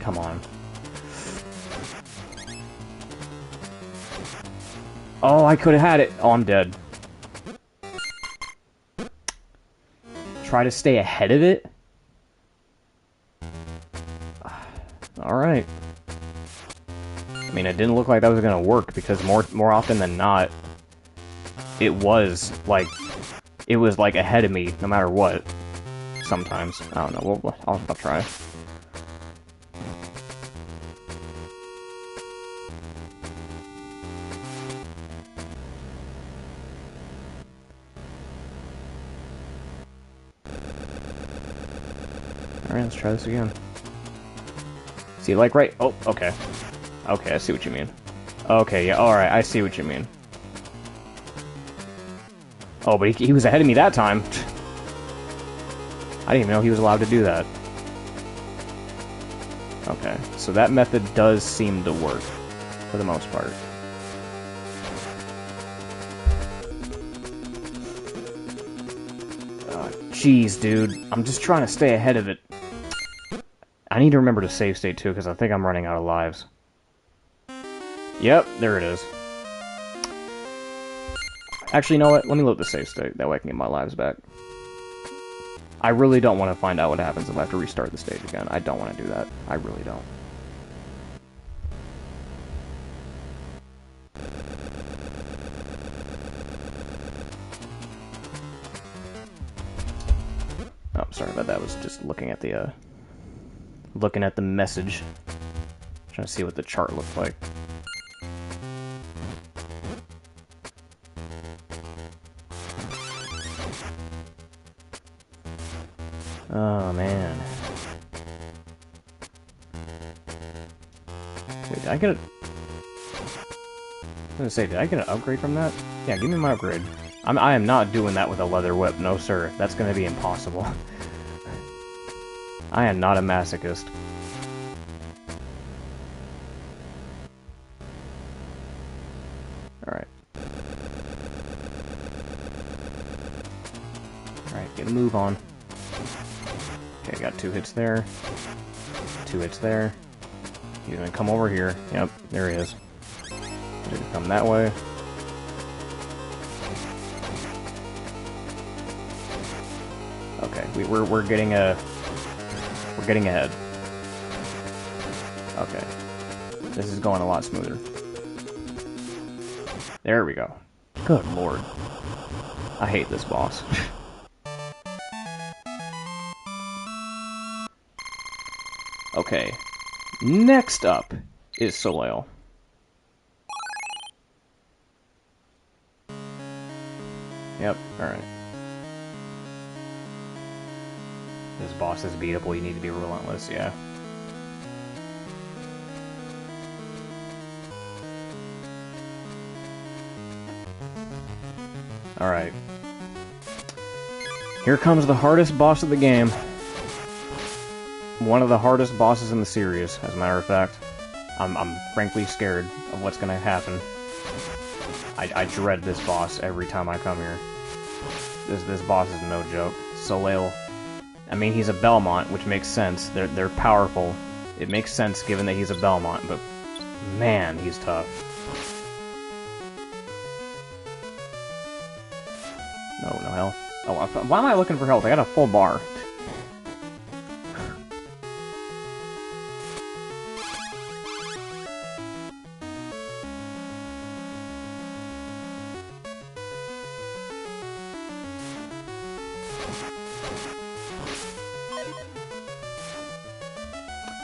Come on. Oh, I could have had it. Oh, I'm dead. Try to stay ahead of it? Alright. I mean, it didn't look like that was gonna work, because more often than not, it was, like, ahead of me, no matter what. Sometimes. I don't know. I'll try. Alright, let's try this again. See, like, right... Oh, okay. Okay, I see what you mean. Okay, yeah, alright, I see what you mean. Oh, but he was ahead of me that time. I didn't even know he was allowed to do that. Okay, so that method does seem to work, for the most part. Oh, jeez, dude. I'm just trying to stay ahead of it. I need to remember to save state, too, because I think I'm running out of lives. Yep, there it is. Actually, you know what? Let me load the save state. That way I can get my lives back. I really don't want to find out what happens if I have to restart the stage again. I don't want to do that. I really don't. Oh, sorry about that. I was just looking at the, message. Trying to see what the chart looked like. Oh, man. Wait, did I get a... I was gonna say, did I get an upgrade from that? Yeah, give me my upgrade. I am not doing that with a leather whip. No, sir. That's gonna be impossible. I am not a masochist. Alright. Alright, get a move on. Okay, got 2 hits there. 2 hits there. He's gonna come over here. Yep, there he is. He's gonna come that way. Okay, we're getting ahead. Okay. This is going a lot smoother. There we go. Good lord. I hate this boss. Okay. Next up is Soleil. Yep, alright. This boss is beatable, you need to be relentless, yeah. Alright. Here comes the hardest boss of the game. One of the hardest bosses in the series, as a matter of fact. I'm frankly scared of what's gonna happen. I dread this boss every time I come here. This boss is no joke. Soleil. I mean, he's a Belmont, which makes sense. They're powerful. It makes sense given that he's a Belmont, but man, he's tough. No health. Oh, why am I looking for health? I got a full bar.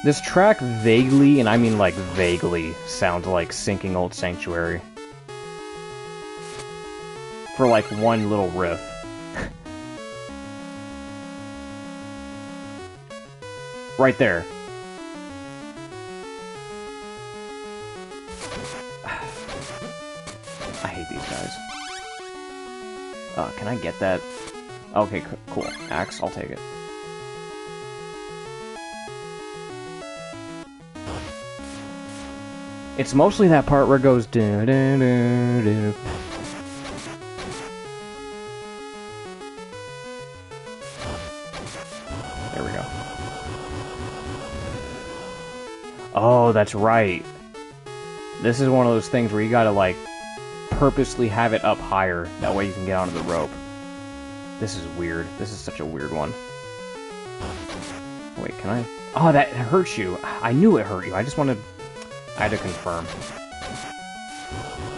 This track vaguely, and I mean like vaguely, sounds like Sinking Old Sanctuary. For like one little riff. Right there. I hate these guys. Can I get that? Okay, cool. Axe, I'll take it. It's mostly that part where it goes do do do do. There we go. Oh, that's right. This is one of those things where you gotta, like, purposely have it up higher. That way you can get onto the rope. This is weird. This is such a weird one. Wait, can I? Oh, that hurts you. I knew it hurt you. I just wanted... I had to confirm.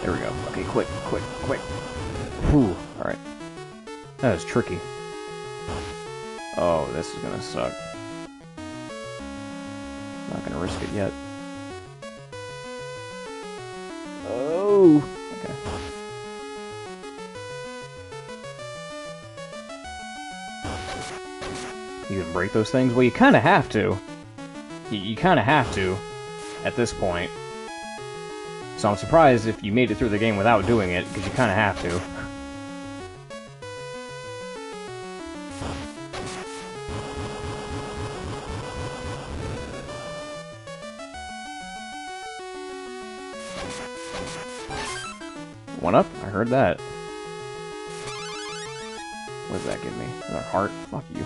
There we go. Okay, quick. Whew. Alright. That was tricky. Oh, this is gonna suck. Not gonna risk it yet. Oh! Okay. You can break those things? Well, you kinda have to. You kinda have to. At this point. So I'm surprised if you made it through the game without doing it, because you kind of have to. One up? I heard that. What does that give me? Another heart? Fuck you.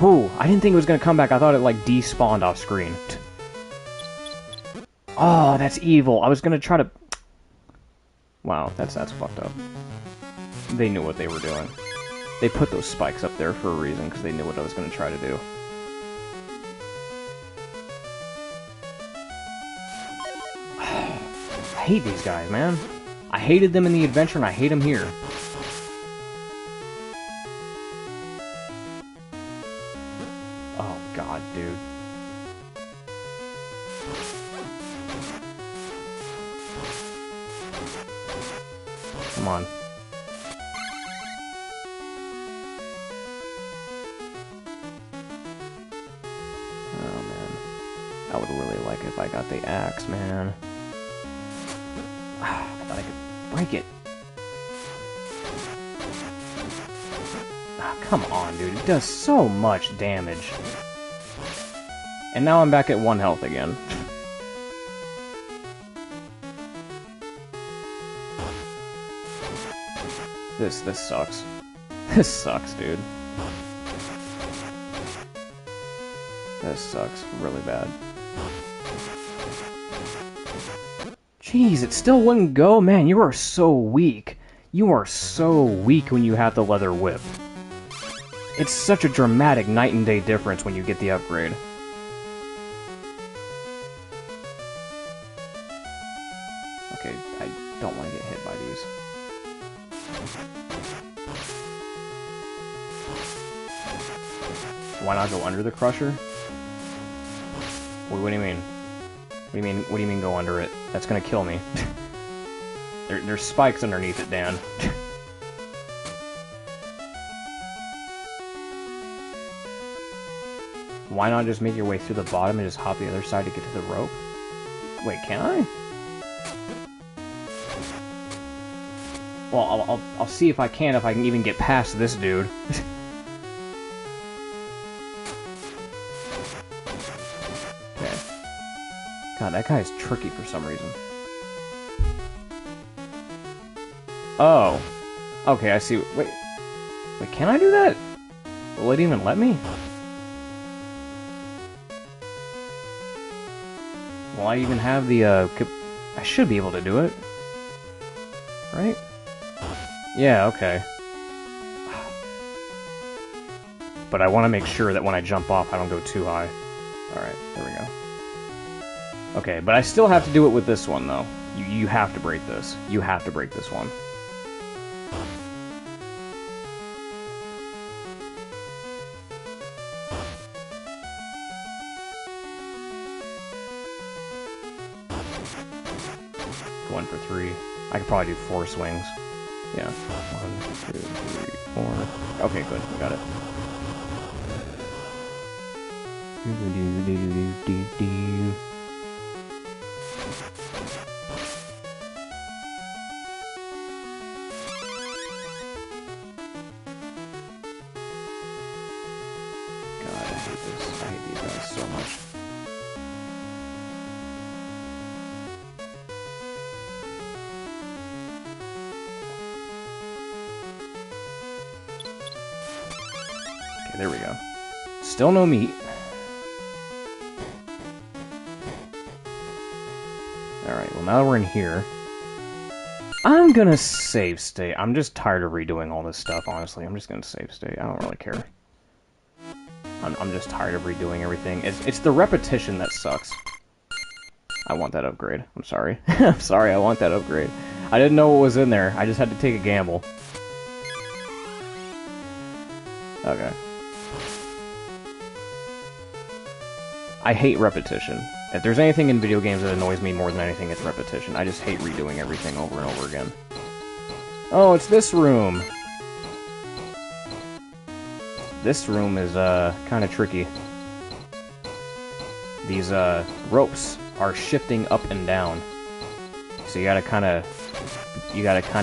Ooh, I didn't think it was gonna come back. I thought it, like, despawned off screen. Oh, that's evil. I was gonna try to... Wow, that's fucked up. They knew what they were doing. They put those spikes up there for a reason, because they knew what I was gonna try to do. I hate these guys, man. I hated them in the adventure, and I hate them here. Oh, God, dude. Come on. Oh, man. I would really like it if I got the axe, man. I thought I could break it. Come on, dude. It does so much damage. And now I'm back at 1 health again. This sucks. This sucks, dude. This sucks really bad. Jeez, it still wouldn't go? Man, you are so weak. You are so weak when you have the leather whip. It's such a dramatic night and day difference when you get the upgrade. Okay, I don't want to get hit by these. Why not go under the crusher? What do you mean? What do you mean go under it? That's gonna kill me. There's spikes underneath it, Dan. Why not just make your way through the bottom and just hop the other side to get to the rope? Wait, can I? Well, I'll see if I can even get past this dude. Okay. God, that guy's tricky for some reason. Oh. Okay, I see. Wait, can I do that? Will it even let me? Will I even have the, I should be able to do it. Right? Yeah, okay. But I want to make sure that when I jump off, I don't go too high. Alright, there we go. Okay, but I still have to do it with this one, though. You have to break this. You have to break this one. Going for 3. I could probably do 4 swings. Yeah. 1, 2, 3, 4. Okay, good. We got it. God, I hate this. I hate these guys so much. Okay, there we go. Still no meat. Alright, well now we're in here. I'm gonna save state. I'm just tired of redoing all this stuff, honestly. I'm just gonna save state. I don't really care. I'm just tired of redoing everything. It's the repetition that sucks. I want that upgrade. I'm sorry. I'm sorry, I want that upgrade. I didn't know what was in there. I just had to take a gamble. Okay. I hate repetition. If there's anything in video games that annoys me more than anything, it's repetition. I just hate redoing everything over and over again. Oh, it's this room! This room is, kinda tricky. These, ropes are shifting up and down. So you gotta kinda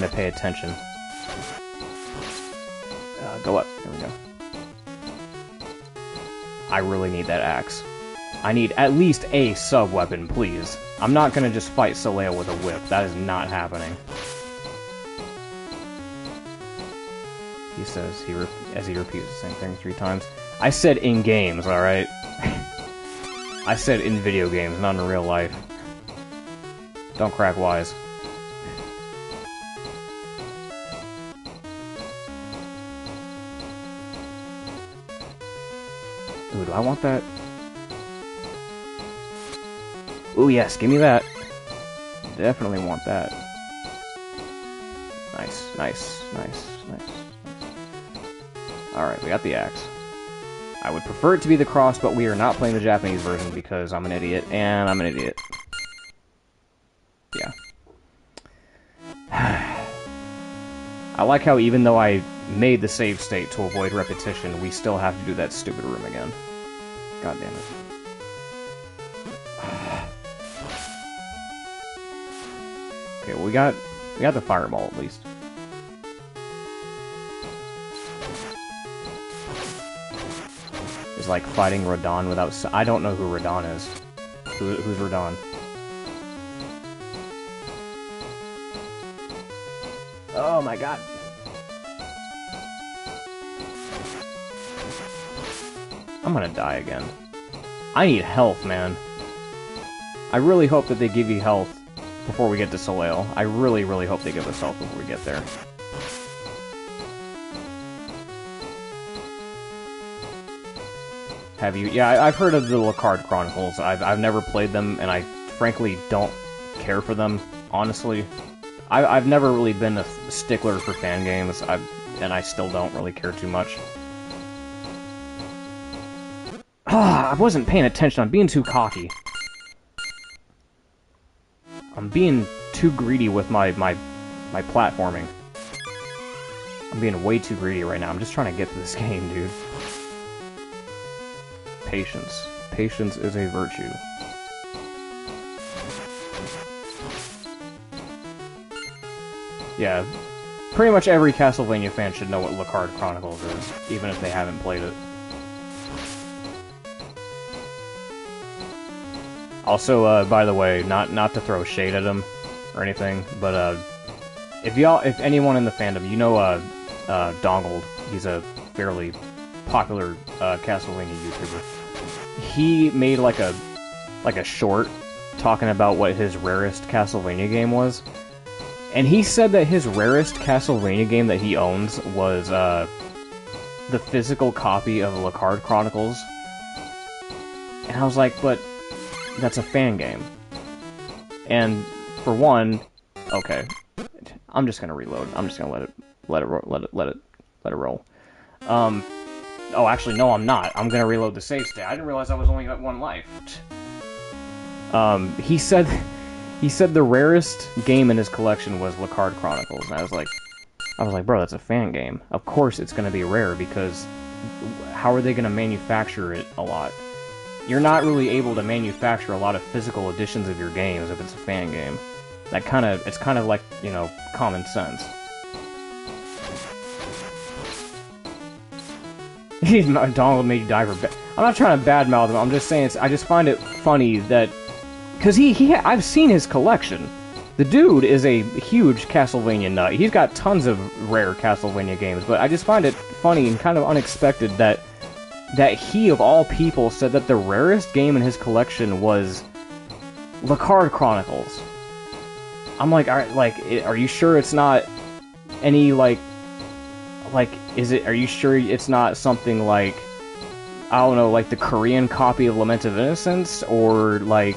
pay attention. Go up. There we go. I really need that axe. I need at least a sub-weapon, please. I'm not gonna just fight Soleil with a whip. That is not happening. He says, as he repeats the same thing 3 times. I said in games, alright? I said in video games, not in real life. Don't crack wise. Ooh, do I want that? Ooh, yes, give me that. Definitely want that. Nice, nice, nice, nice. Alright, we got the axe. I would prefer it to be the cross, but we are not playing the Japanese version because I'm an idiot, and I'm an idiot. Yeah. I like how even though I made the save state to avoid repetition, we still have to do that stupid room again. God damn it. Okay, well we got the fireball at least. It's like fighting Radon without... I don't know who Radon is. Who's Radon? Oh my god. I'm gonna die again. I need health, man. I really hope that they give you health before we get to Soleil. I really, really hope they give us health before we get there. Have you? Yeah, I've heard of the Lacard Chronicles. I've never played them, and I frankly don't care for them, honestly. I've never really been a stickler for fan games, and I still don't really care too much. Ah, I wasn't paying attention. I'm being too cocky. I'm being too greedy with my platforming. I'm being way too greedy right now. I'm just trying to get to this game, dude. Patience. Patience is a virtue. Yeah, pretty much every Castlevania fan should know what Lacard Chronicles is, even if they haven't played it. Also, by the way, not to throw shade at him or anything, but if anyone in the fandom, you know, Dongled, he's a fairly popular Castlevania YouTuber. He made like a short talking about what his rarest Castlevania game was, and he said that his rarest Castlevania game that he owns was the physical copy of Lacard Chronicles, and I was like, but that's a fan game. And for one, okay, I'm just gonna reload. I'm just gonna let it roll. Oh, actually, no, I'm not. I'm gonna reload the save state. I didn't realize I was only at 1 life. He said the rarest game in his collection was Lacard Chronicles, and I was like, bro, that's a fan game. Of course it's gonna be rare, because how are they gonna manufacture it a lot? You're not really able to manufacture a lot of physical editions of your games if it's a fan game. It's kind of like, you know, common sense. Donald made you die for I'm not trying to badmouth him, I'm just saying, I just find it funny that... Because I've seen his collection. The dude is a huge Castlevania nut. He's got tons of rare Castlevania games, but I just find it funny and kind of unexpected that he, of all people, said that the rarest game in his collection was Lacard Chronicles. I'm like, are you sure it's not any, are you sure it's not something like, I don't know, like the Korean copy of Lament of Innocence, or like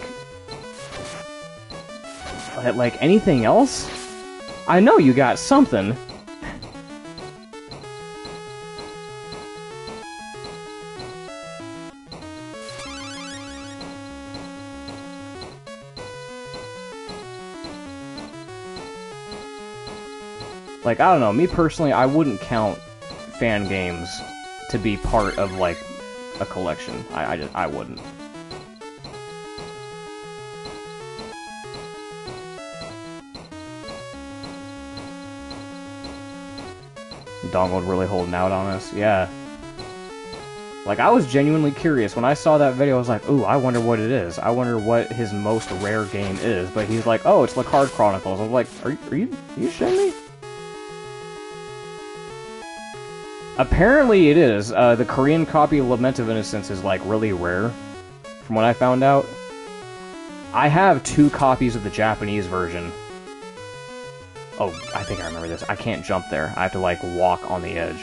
anything else? I know you got something. Like, I don't know, me personally, I wouldn't count fan games to be part of, like, a collection. I wouldn't. Dongled really holding out on us, yeah. Like, I was genuinely curious. When I saw that video, I was like, ooh, I wonder what it is. I wonder what his most rare game is. But he's like, oh, it's Lacard Chronicles. I was like, are you shitting me? Apparently it is. The Korean copy of Lament of Innocence is, like, really rare, from what I found out. I have 2 copies of the Japanese version. Oh, I think I remember this. I can't jump there. I have to, like, walk on the edge.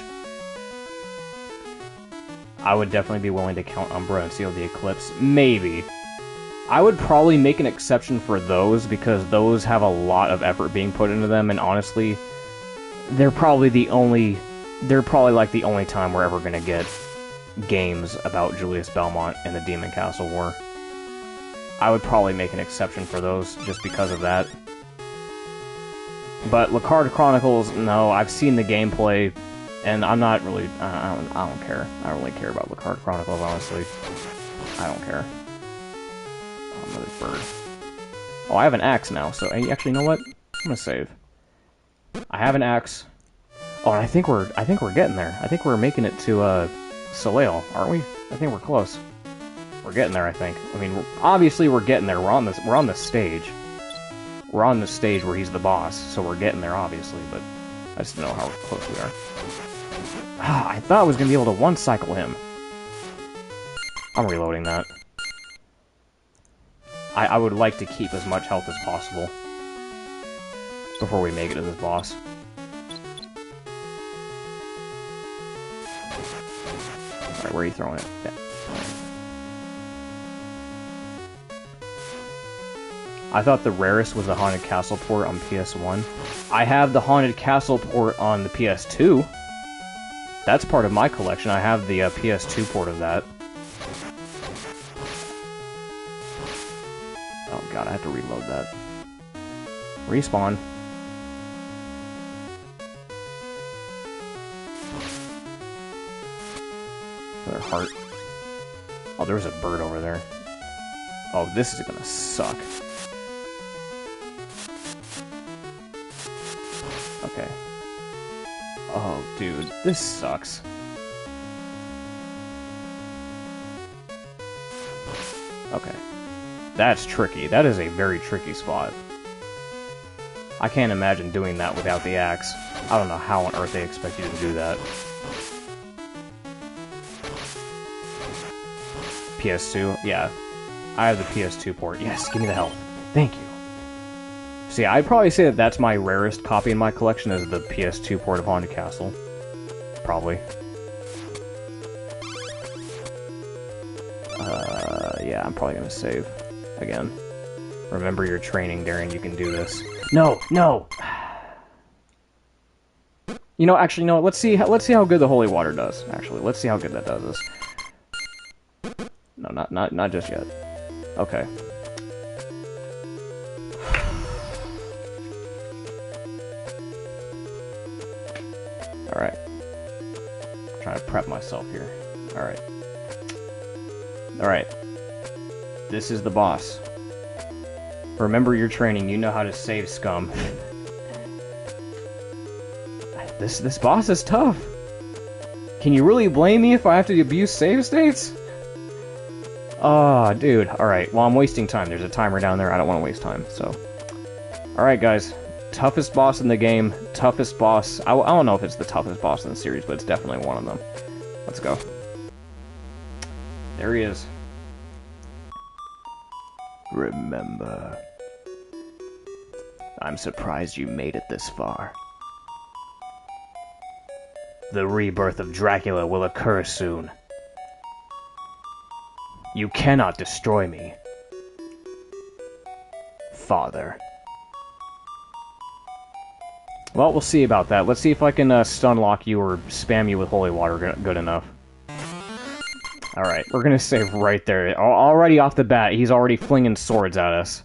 I would definitely be willing to count Umbra and Seal the Eclipse. Maybe. I would probably make an exception for those, because those have a lot of effort being put into them, and honestly, they're probably like the only time we're ever gonna get games about Julius Belmont and the Demon Castle War. I would probably make an exception for those, just because of that. But Lacard Chronicles, no, I've seen the gameplay, and I'm not really, I don't care. I don't really care about Lacard Chronicles, honestly. I don't care. Oh, another bird. Oh, I have an axe now, so, actually, you know what? I'm gonna save. I have an axe. Oh, and I think we're getting there. I think we're making it to, Soleil, aren't we? I think we're close. We're getting there, I think. I mean, obviously we're getting there. We're on the stage. We're on the stage where he's the boss, so we're getting there, obviously, but I just don't know how close we are. Ah, I thought I was going to be able to one-cycle him. I'm reloading that. I would like to keep as much health as possible before we make it to this boss. Alright, where are you throwing it? Yeah. I thought the rarest was the Haunted Castle port on PS1. I have the Haunted Castle port on the PS2. That's part of my collection. I have the PS2 port of that. Oh god, I have to reload that. Respawn. Another heart. Oh, there's a bird over there. Oh, this is gonna suck. Okay. Oh, dude, this sucks. Okay. That's tricky. That is a very tricky spot. I can't imagine doing that without the axe. I don't know how on earth they expect you to do that. PS2? Yeah. I have the PS2 port. Yes, give me the health. Thank you. See, I'd probably say that that's my rarest copy in my collection is the PS2 port of Haunted Castle. Probably. Yeah, I'm probably gonna save. Again. Remember your training, Darren, you can do this. No! No! You know, actually, no, let's see how good the holy water does. Actually, let's see how good that does this. No, not just yet. Okay. Alright. Trying to prep myself here. Alright. Alright. This is the boss. Remember your training, you know how to save scum. This boss is tough. Can you really blame me if I have to abuse save states? Oh, dude. Alright, well, I'm wasting time. There's a timer down there. I don't want to waste time, so... Alright, guys. Toughest boss in the game. Toughest boss. I don't know if it's the toughest boss in the series, but it's definitely one of them. Let's go. There he is. Remember. I'm surprised you made it this far. The rebirth of Dracula will occur soon. You cannot destroy me, Father. Well, we'll see about that. Let's see if I can stun lock you or spam you with holy water good enough. Alright, we're gonna save right there. Already off the bat, he's already flinging swords at us.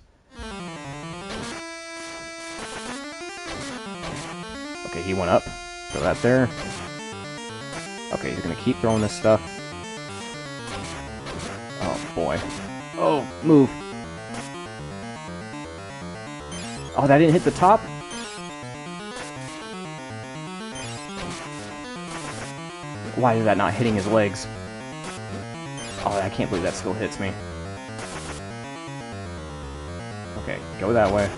Okay, he went up. Throw that there. Okay, he's gonna keep throwing this stuff. Oh, boy. Oh, move. Oh, that didn't hit the top? Why is that not hitting his legs? Oh, I can't believe that still hits me. Okay, go that way.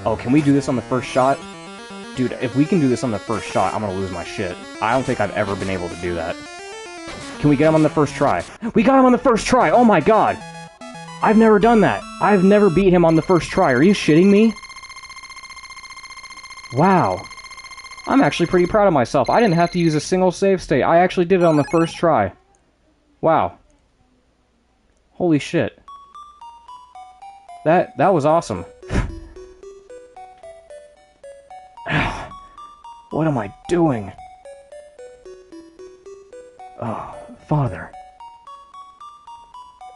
Oh, can we do this on the first shot? Dude, if we can do this on the first shot, I'm gonna lose my shit. I don't think I've ever been able to do that. Can we get him on the first try? We got him on the first try! Oh my god! I've never done that! I've never beat him on the first try. Are you shitting me? Wow. I'm actually pretty proud of myself. I didn't have to use a single save state. I actually did it on the first try. Wow. Holy shit. That was awesome. What am I doing? Oh, Father.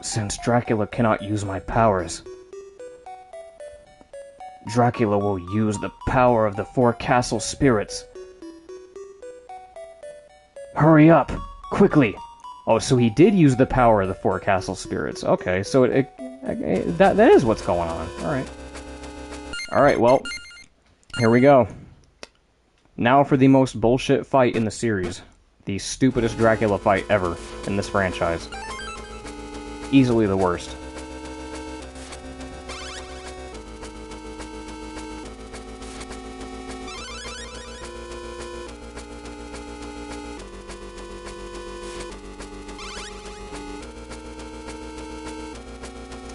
Since Dracula cannot use my powers, Dracula will use the power of the four castle spirits. Hurry up! Quickly! Oh, so he did use the power of the four castle spirits. Okay, so that is what's going on. Alright. Alright, well, here we go. Now for the most bullshit fight in the series. The stupidest Dracula fight ever in this franchise. Easily the worst.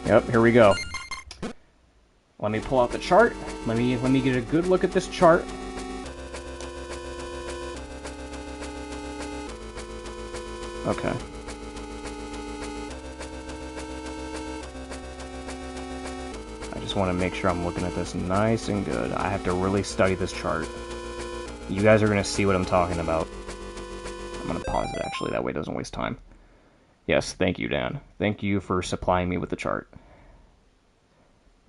Yep, here we go. Let me pull out the chart. Let me get a good look at this chart. Okay. I just want to make sure I'm looking at this nice and good. I have to really study this chart. You guys are going to see what I'm talking about. I'm going to pause it, actually. That way it doesn't waste time. Yes, thank you, Dan. Thank you for supplying me with the chart.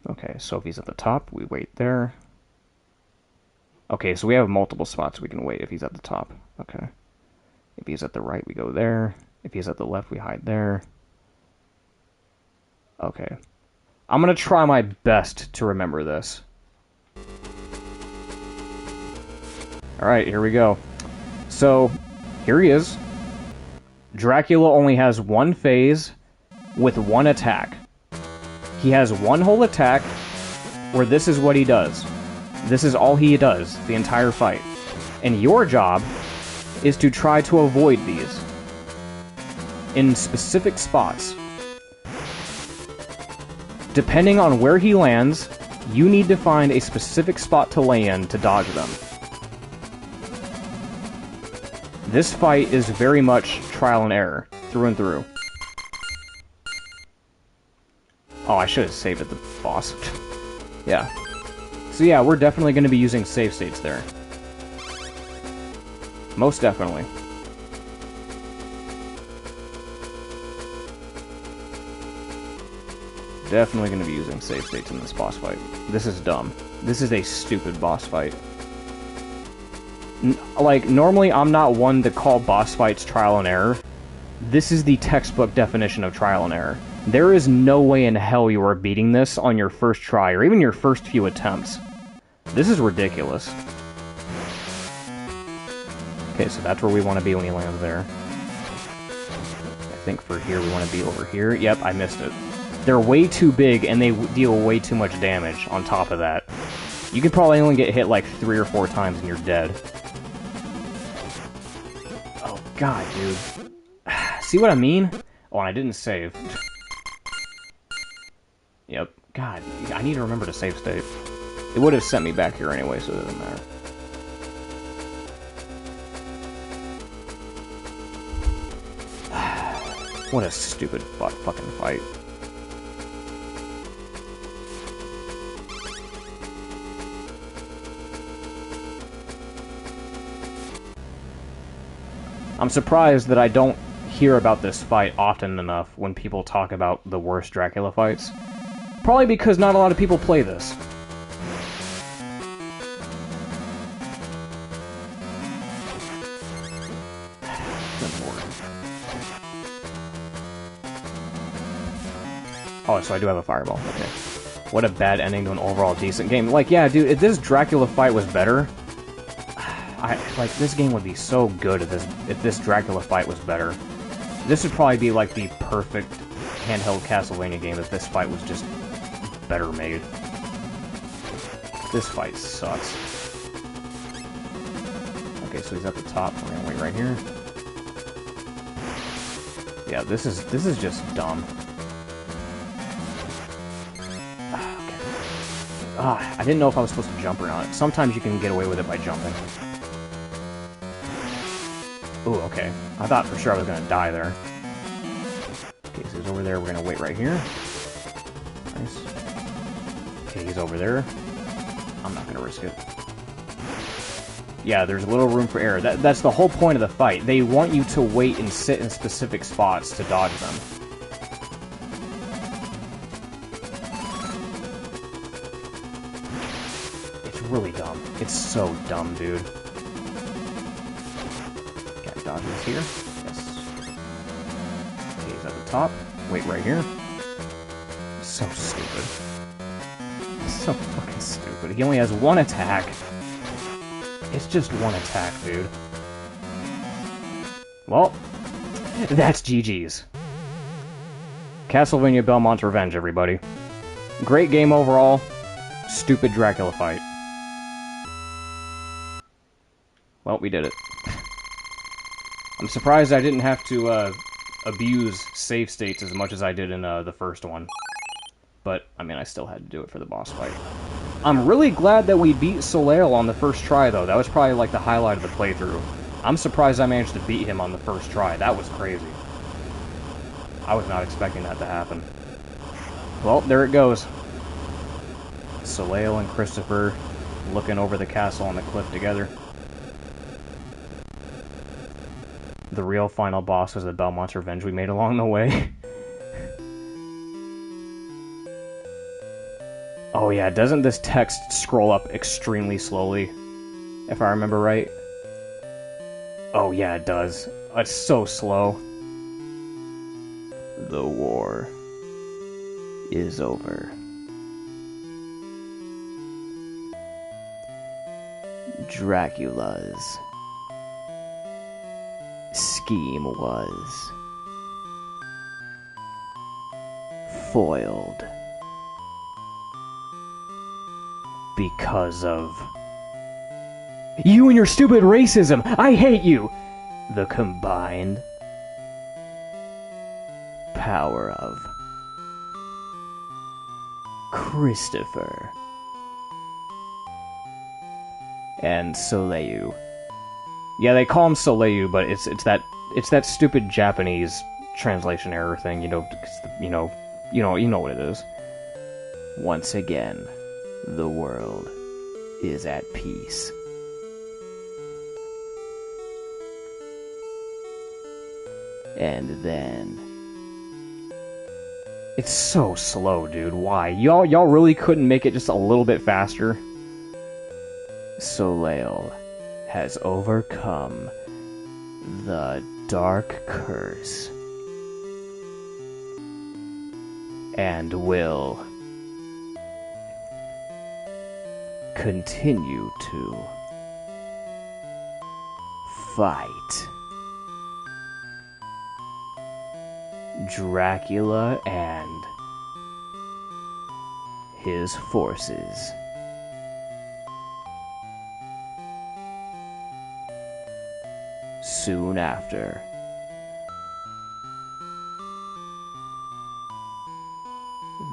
Okay, so if he's at the top, we wait there. Okay, so we have multiple spots we can wait if he's at the top. Okay. If he's at the right, we go there. If he's at the left, we hide there. Okay. I'm gonna try my best to remember this. Alright, here we go. So, here he is. Dracula only has one phase with one attack. He has one whole attack where this is what he does. This is all he does the entire fight. And your job is to try to avoid these in specific spots. Depending on where he lands, you need to find a specific spot to lay in to dodge them. This fight is very much trial and error, through and through. Oh, I should have saved at the boss. Yeah. So yeah, we're definitely going to be using save states there. Most definitely. Definitely going to be using save states in this boss fight. This is dumb. This is a stupid boss fight. Like, normally I'm not one to call boss fights trial and error. This is the textbook definition of trial and error. There is no way in hell you are beating this on your first try, or even your first few attempts. This is ridiculous. Okay, so that's where we want to be when he lands there. I think for here we want to be over here. Yep, I missed it. They're way too big, and they deal way too much damage on top of that. You could probably only get hit like 3 or 4 times and you're dead. Oh, God, dude. See what I mean? Oh, and I didn't save. Yep. God, I need to remember to save state. It would have sent me back here anyway, so it doesn't matter. What a stupid fucking fight. I'm surprised that I don't hear about this fight often enough when people talk about the worst Dracula fights. Probably because not a lot of people play this. Good lord. Oh, so I do have a fireball. Okay. What a bad ending to an overall decent game. Like, yeah, dude, if this Dracula fight was better... like, this game would be so good if this Dracula fight was better. This would probably be, like, the perfect handheld Castlevania game if this fight was just better made. This fight sucks. Okay, so he's at the top. We're gonna wait right here. Yeah, this is just dumb. Okay. I didn't know if I was supposed to jump or not. Sometimes you can get away with it by jumping. Ooh, okay. I thought for sure I was gonna die there. Okay, so he's over there. We're gonna wait right here. Nice. Okay, he's over there. I'm not gonna risk it. Yeah, there's a little room for error. That's the whole point of the fight. They want you to wait and sit in specific spots to dodge them. It's really dumb. It's so dumb, dude. Dodge this here. Yes. Okay, he's at the top. Wait right here. So stupid. So fucking stupid. He only has one attack. It's just one attack, dude. Well, that's GG's. Castlevania Belmont's Revenge, everybody. Great game overall. Stupid Dracula fight. Well, we did it. I'm surprised I didn't have to abuse save states as much as I did in the first one. But, I mean, I still had to do it for the boss fight. I'm really glad that we beat Soleil on the first try, though. That was probably, like, the highlight of the playthrough. I'm surprised I managed to beat him on the first try. That was crazy. I was not expecting that to happen. Well, there it goes. Soleil and Christopher looking over the castle on the cliff together. The real final boss was the Belmont's Revenge we made along the way. Oh yeah, doesn't this text scroll up extremely slowly? If I remember right. Oh yeah, it does. It's so slow. The war is over. Dracula's scheme was foiled because of you and your stupid racism. I hate you. The combined power of Christopher and Soleil. Yeah, they call him Soleil, but it's that stupid Japanese translation error thing. You know what it is. Once again, the world is at peace. And then it's so slow, dude. Why? Y'all really couldn't make it just a little bit faster? Soleil has overcome the dark curse and will continue to fight Dracula and his forces. Soon after,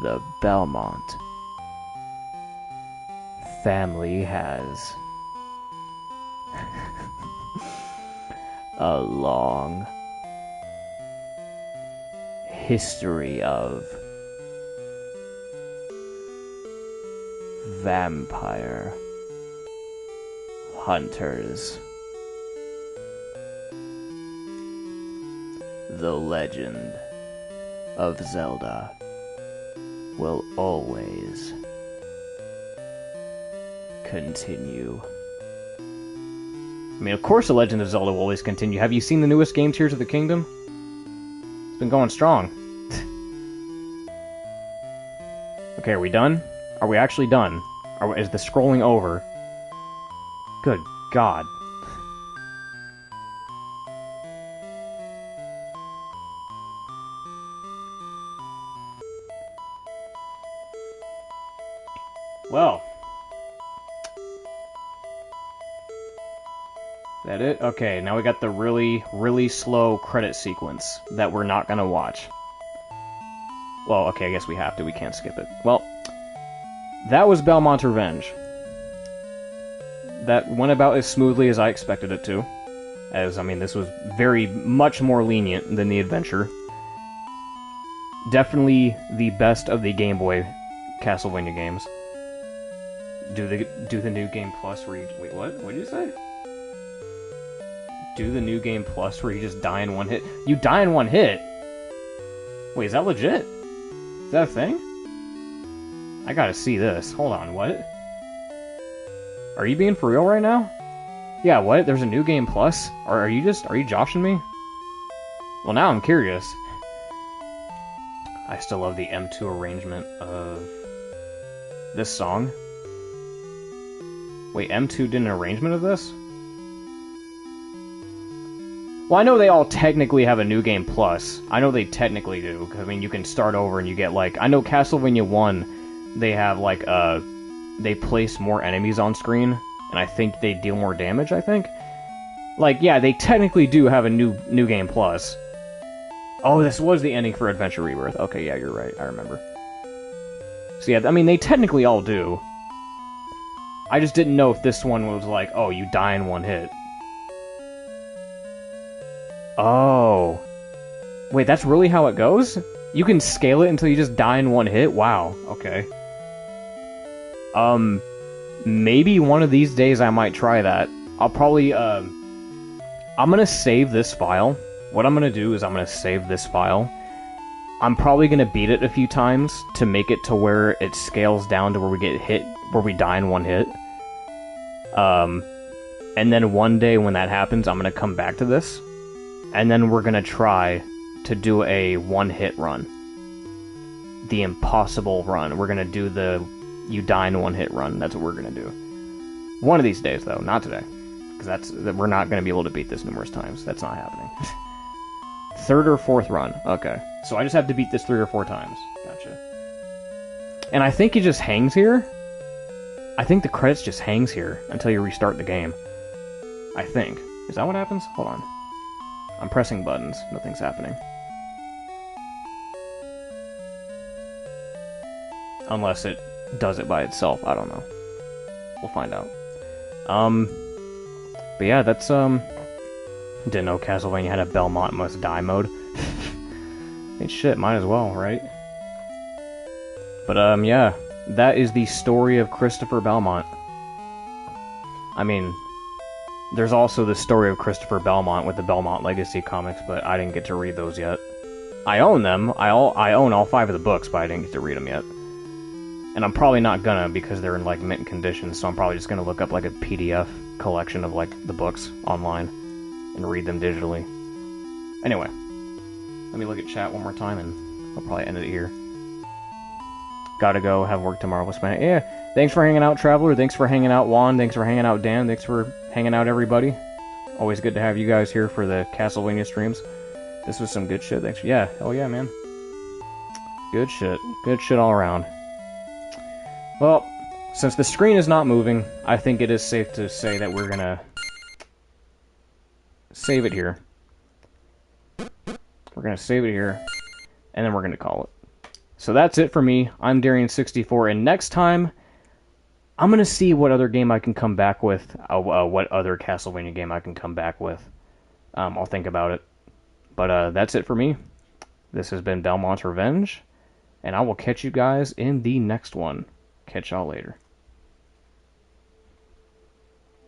the Belmont family has a long history of vampire hunters. The legend of Zelda will always continue. I mean, of course the Legend of Zelda will always continue. Have you seen the newest game, Tears of the Kingdom? It's been going strong. Okay, are we done? Are we actually done? Is the scrolling over? Good God. Well. That it? Okay, now we got the really, really slow credit sequence that we're not gonna watch. Well, okay, I guess we have to. We can't skip it. Well, that was Belmont Revenge. That went about as smoothly as I expected it to. As, I mean, this was very much more lenient than the adventure. Definitely the best of the Game Boy Castlevania games. Do the new game plus where you... Wait, what? What did you say? Do the new game plus where you just die in one hit? You die in one hit? Wait, is that legit? Is that a thing? I gotta see this. Hold on, what? Are you being for real right now? Yeah, what? There's a new game plus? Are you joshing me? Well, now I'm curious. I still love the M2 arrangement of this song. Wait, M2 did an arrangement of this? Well, I know they all technically have a New Game Plus. I know they technically do. I mean, you can start over and you get, like... I know Castlevania 1, they have, like, they place more enemies on screen, and I think they deal more damage, I think? Like, yeah, they technically do have a New Game Plus. Oh, this was the ending for Adventure Rebirth. Okay, yeah, you're right. I remember. So, yeah, I mean, they technically all do. I just didn't know if this one was like, oh, you die in one hit. Oh. Wait, that's really how it goes? You can scale it until you just die in one hit? Wow, okay. Maybe one of these days I might try that. I'll probably, I'm gonna save this file. What I'm gonna do is I'm gonna save this file. I'm probably gonna beat it a few times to make it to where it scales down to where we get hit, where we die in one hit. And then one day when that happens, I'm gonna come back to this. And then we're gonna try to do a one-hit run. The impossible run. We're gonna do the you die in one-hit run. That's what we're gonna do. One of these days, though, not today. Because we're not going to be able to beat this numerous times. That's not happening. Third or fourth run. Okay. So I just have to beat this 3 or 4 times. Gotcha. And I think it just hangs here. I think the credits just hangs here until you restart the game. I think. Is that what happens? Hold on. I'm pressing buttons. Nothing's happening. Unless it does it by itself. I don't know. We'll find out. But yeah, that's, didn't know Castlevania had a Belmont must die mode. I mean, shit, might as well, right? But, yeah. That is the story of Christopher Belmont. I mean, there's also the story of Christopher Belmont with the Belmont Legacy comics, but I didn't get to read those yet. I own them. I own all 5 of the books, but I didn't get to read them yet. And I'm probably not gonna, because they're in, like, mint condition, so I'm probably just gonna look up, like, a PDF collection of, like, the books online and read them digitally. Anyway, let me look at chat one more time, and I'll probably end it here. Gotta go, have work tomorrow. We'll spend it. Yeah, thanks for hanging out, Traveler. Thanks for hanging out, Juan. Thanks for hanging out, Dan. Thanks for hanging out, everybody. Always good to have you guys here for the Castlevania streams. This was some good shit. Thanks. Yeah, hell yeah, man. Good shit. Good shit all around. Well, since the screen is not moving, I think it is safe to say that we're gonna save it here. We're gonna save it here, and then we're gonna call it. So that's it for me. I'm Darian64, and next time, I'm going to see what other game I can come back with, what other Castlevania game I can come back with. I'll think about it. But that's it for me. This has been Belmont's Revenge, and I will catch you guys in the next one. Catch y'all later.